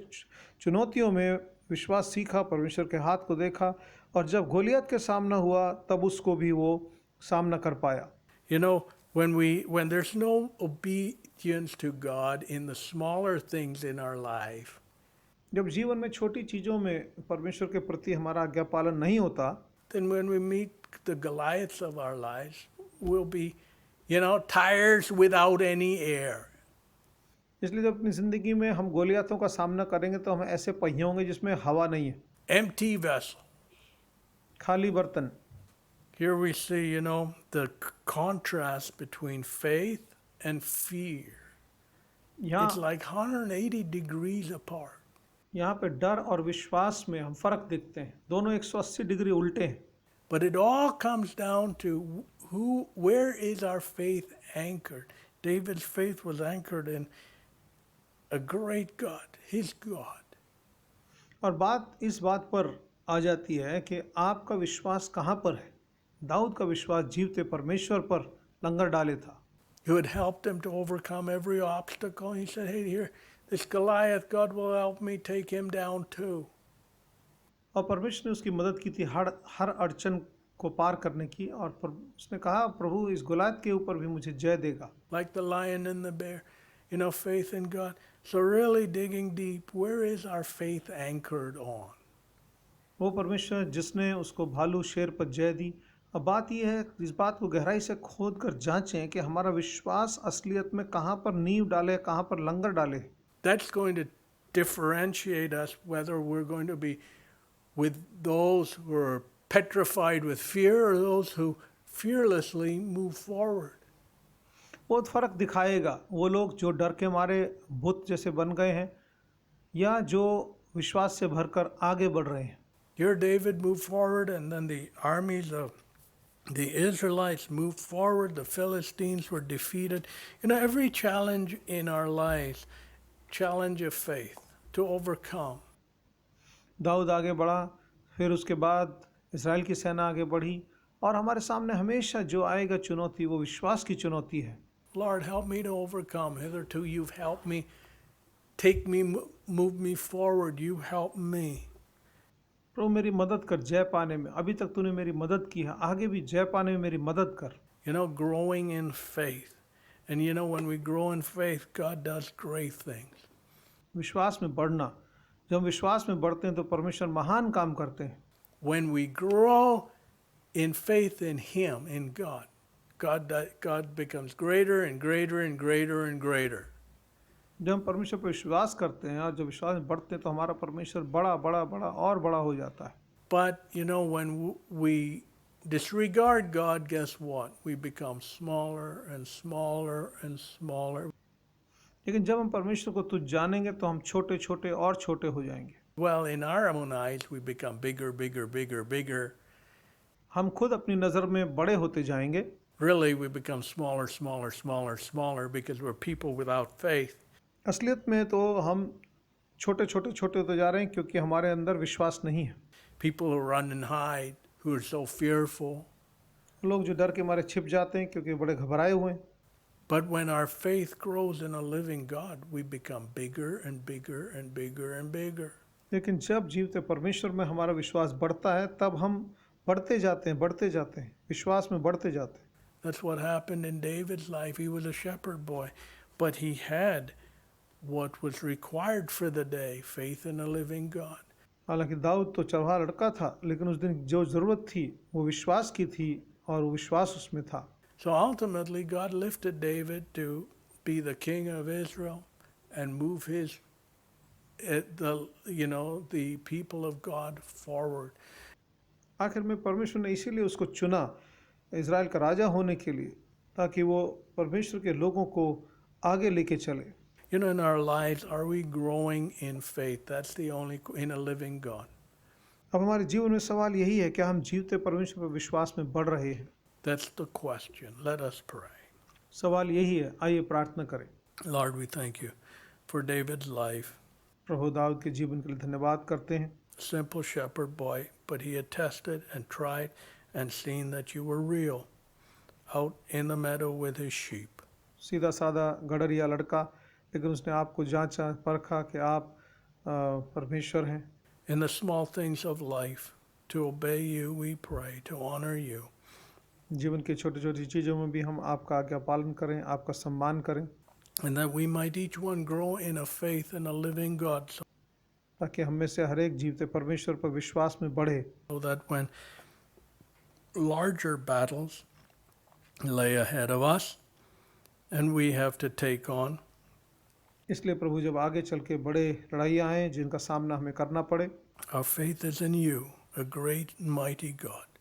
चुनौतियों में विश्वास सीखा, परमेश्वर के हाथ को देखा, और जब गोलियत के सामना हुआ तब उसको भी वो सामना कर पाया। You know, when there's no obedience to God in the smaller things in our life, जब जीवन में छोटी चीज़ों में परमेश्वर के प्रति हमारा आज्ञा पालन नहीं होता, then when we meet the Goliaths of our lives, we'll be, tires without any air. इसलिए जब अपनी ज़िंदगी में हम गोलियतों का सामना करेंगे तो हम ऐसे पहिए होंगे जिसमें हवा नहीं है, Empty vessel. खाली बर्तन। Here we see, the contrast between faith and fear. It's यहाँ like 180 degrees apart. यहाँ पे डर और विश्वास में हम फर्क देखते हैं, दोनों 180 डिग्री उल्टे हैं। But it all comes down to where is our faith anchored? David's faith was anchored in a great God, his God. और बात इस बात पर आ जाती है कि आपका विश्वास कहाँ पर है। दाऊद का विश्वास जीवते परमेश्वर पर लंगर डाले था। Who had helped him to overcome every obstacle. He said, hey, here, this Goliath, God will help me take him down too. और परमेश्वर ने उसकी मदद की थी हर अड़चन को पार करने की, और उसने कहा प्रभु इस गोलियत के ऊपर भी मुझे जय देगा। Like the lion and the bear, faith in God. So really digging deep, where is our faith anchored on? वो परमेश्वर जिसने उसको भालू शेर पर जय दी। अब बात यह है, इस बात को गहराई से खोद कर जांचें कि हमारा विश्वास असलियत में कहाँ पर नींव डाले, कहाँ पर लंगर डाले। That's going to differentiate us whether we're going to be with those who are petrified with fear or those who fearlessly move forward. बहुत फर्क दिखाएगा वो लोग जो डर के मारे भूत जैसे बन गए हैं या जो विश्वास से भरकर आगे बढ़ रहे हैं। Here David moved forward, and then the armies of the Israelites moved forward. The Philistines were defeated. Every challenge in our lives, challenge of faith to overcome. Dawood आगे बढ़ा, फिर उसके बाद इस्राएल की सेना आगे बढ़ी, और हमारे सामने हमेशा जो आएगा चुनौती वो विश्वास की चुनौती है। Lord, help me to overcome. Hitherto you've helped me. Take me, move me forward. You help me. प्रभु मेरी मदद कर जय पाने में, अभी तक तूने मेरी मदद की है, आगे भी जय पाने में मेरी मदद कर। Growing in faith. And when we grow in faith, God does great things. विश्वास में बढ़ना, जब हम विश्वास में बढ़ते हैं तो परमेश्वर महान काम करते हैं। When we grow in faith in Him, in God becomes greater and greater and greater and greater. जब हम परमेश्वर पर विश्वास करते हैं और जब विश्वास में बढ़ते हैं तो हमारा परमेश्वर बड़ा बड़ा बड़ा और बड़ा हो जाता है। But when we disregard God, guess what? We become smaller and smaller and smaller. लेकिन जब हम परमेश्वर को तुझ जानेंगे तो हम छोटे छोटे और छोटे हो जाएंगे। Well, in our own eyes, we become bigger, bigger, bigger, bigger. हम खुद अपनी नज़र में बड़े होते जाएंगे। Really, we become smaller, smaller, smaller, smaller because we're people without faith. असलियत में तो हम छोटे छोटे छोटे होते जा रहे हैं क्योंकि हमारे अंदर विश्वास नहीं है। People who run and hide, who are so fearful. लोग जो डर के मारे छिप जाते हैं क्योंकि बड़े घबराए हुए हैं। But when our faith grows in a living God, we become bigger and bigger and bigger and bigger. लेकिन जब जीवते परमेश्वर में हमारा विश्वास बढ़ता है तब हम बढ़ते जाते हैं, विश्वास में बढ़ते जाते हैं। That's what happened in David's life. He was a shepherd boy, but he had what was required for the day, faith in a living God. हालांकि दाऊद तो चरवाहा लड़का था, लेकिन उस दिन जो ज़रूरत थी वो विश्वास की थी और वो विश्वास उसमें था। So ultimately, God lifted David to be the king of Israel and move the people of God forward. आखिर में परमेश्वर ने इसीलिए उसको चुना इज़राइल का राजा होने के लिए, ताकि वो परमेश्वर के लोगों को आगे लेके चले। You know, in our lives, are we growing in faith? That's the only, in a living God. अब हमारे जीवन में सवाल यही है, क्या हम जीवते परमेश्वर पर विश्वास में बढ़ रहे हैं? That's the question. Let us pray. सवाल यही है, आइए प्रार्थना करें। Lord, we thank you for David's life. प्रभु दाऊद के जीवन के लिए धन्यवाद करते हैं। Simple shepherd boy, but he had tested and tried and seen that you were real out in the meadow with his sheep. सीधा साधा गडरिया लड़का, लेकिन उसने आपको जांचा परखा कि आप परमेश्वर हैं। In the small things of life, to obey you, we pray, to honor you. जीवन की छोटी छोटी चीज़ों में भी हम आपका आज्ञा पालन करें, आपका सम्मान करें, And that we might each one grow in a faith in a living God, ताकि हम में से हर एक जीवते परमेश्वर पर विश्वास में बढ़े, so that when larger battles lay ahead of us and we have to take on, इसलिए प्रभु जब आगे चल के बड़े लड़ाइयाँ आएँ जिनका सामना हमें करना पड़े, our faith is in you, a great and mighty God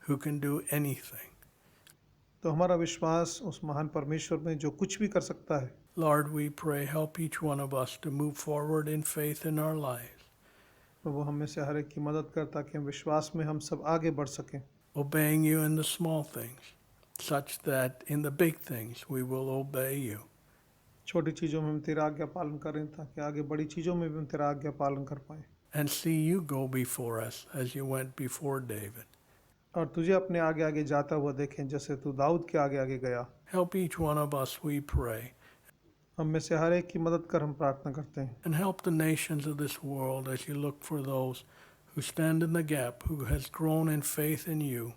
who can do anything. तो हमारा विश्वास उस महान परमेश्वर में जो कुछ भी कर सकता है। Lord, we pray, help each one of us to move forward in faith in our lives, प्रभु हम में से हर एक की मदद कर, ताकि हम विश्वास में हम सब आगे बढ़ सकें, obeying you in the small things, such that in the big things we will obey you. छोटी चीज़ों में हम तेरा आज्ञा पालन करें, ताकि आगे बड़ी चीज़ों में भी हम तेरा आज्ञा पालन कर पाएँ, And see you go before us as you went before David. और तुझे अपने आगे आगे जाता हुआ देखें, जैसे तू दाऊद के आगे आगे गया। Help each one of us, we pray, हम में से हर एक की मदद कर, हम प्रार्थना करते हैं। and help the nations of this world as you look for those who stand in the gap, who has grown in faith in you.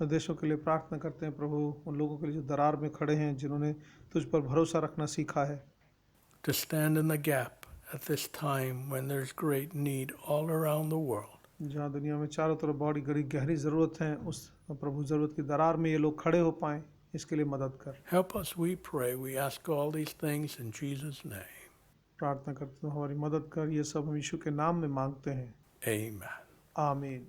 और देशों के लिए प्रार्थना करते हैं प्रभु, उन लोगों के लिए जो दरार में खड़े हैं, जिन्होंने तुझ पर भरोसा रखना सीखा है, To stand in the gap at this time when there's great need all around the world. जहाँ दुनिया में चारों तरफ बड़ी गहरी ज़रूरत है, उस प्रभु ज़रूरत की दरार में ये लोग खड़े हो पाएँ, इसके लिए मदद कर। Help us, we pray. We ask all these things in Jesus' name. प्रार्थना करते हैं, हमारी मदद कर, ये सब हम यीशु के नाम में मांगते हैं, Amen. आमीन।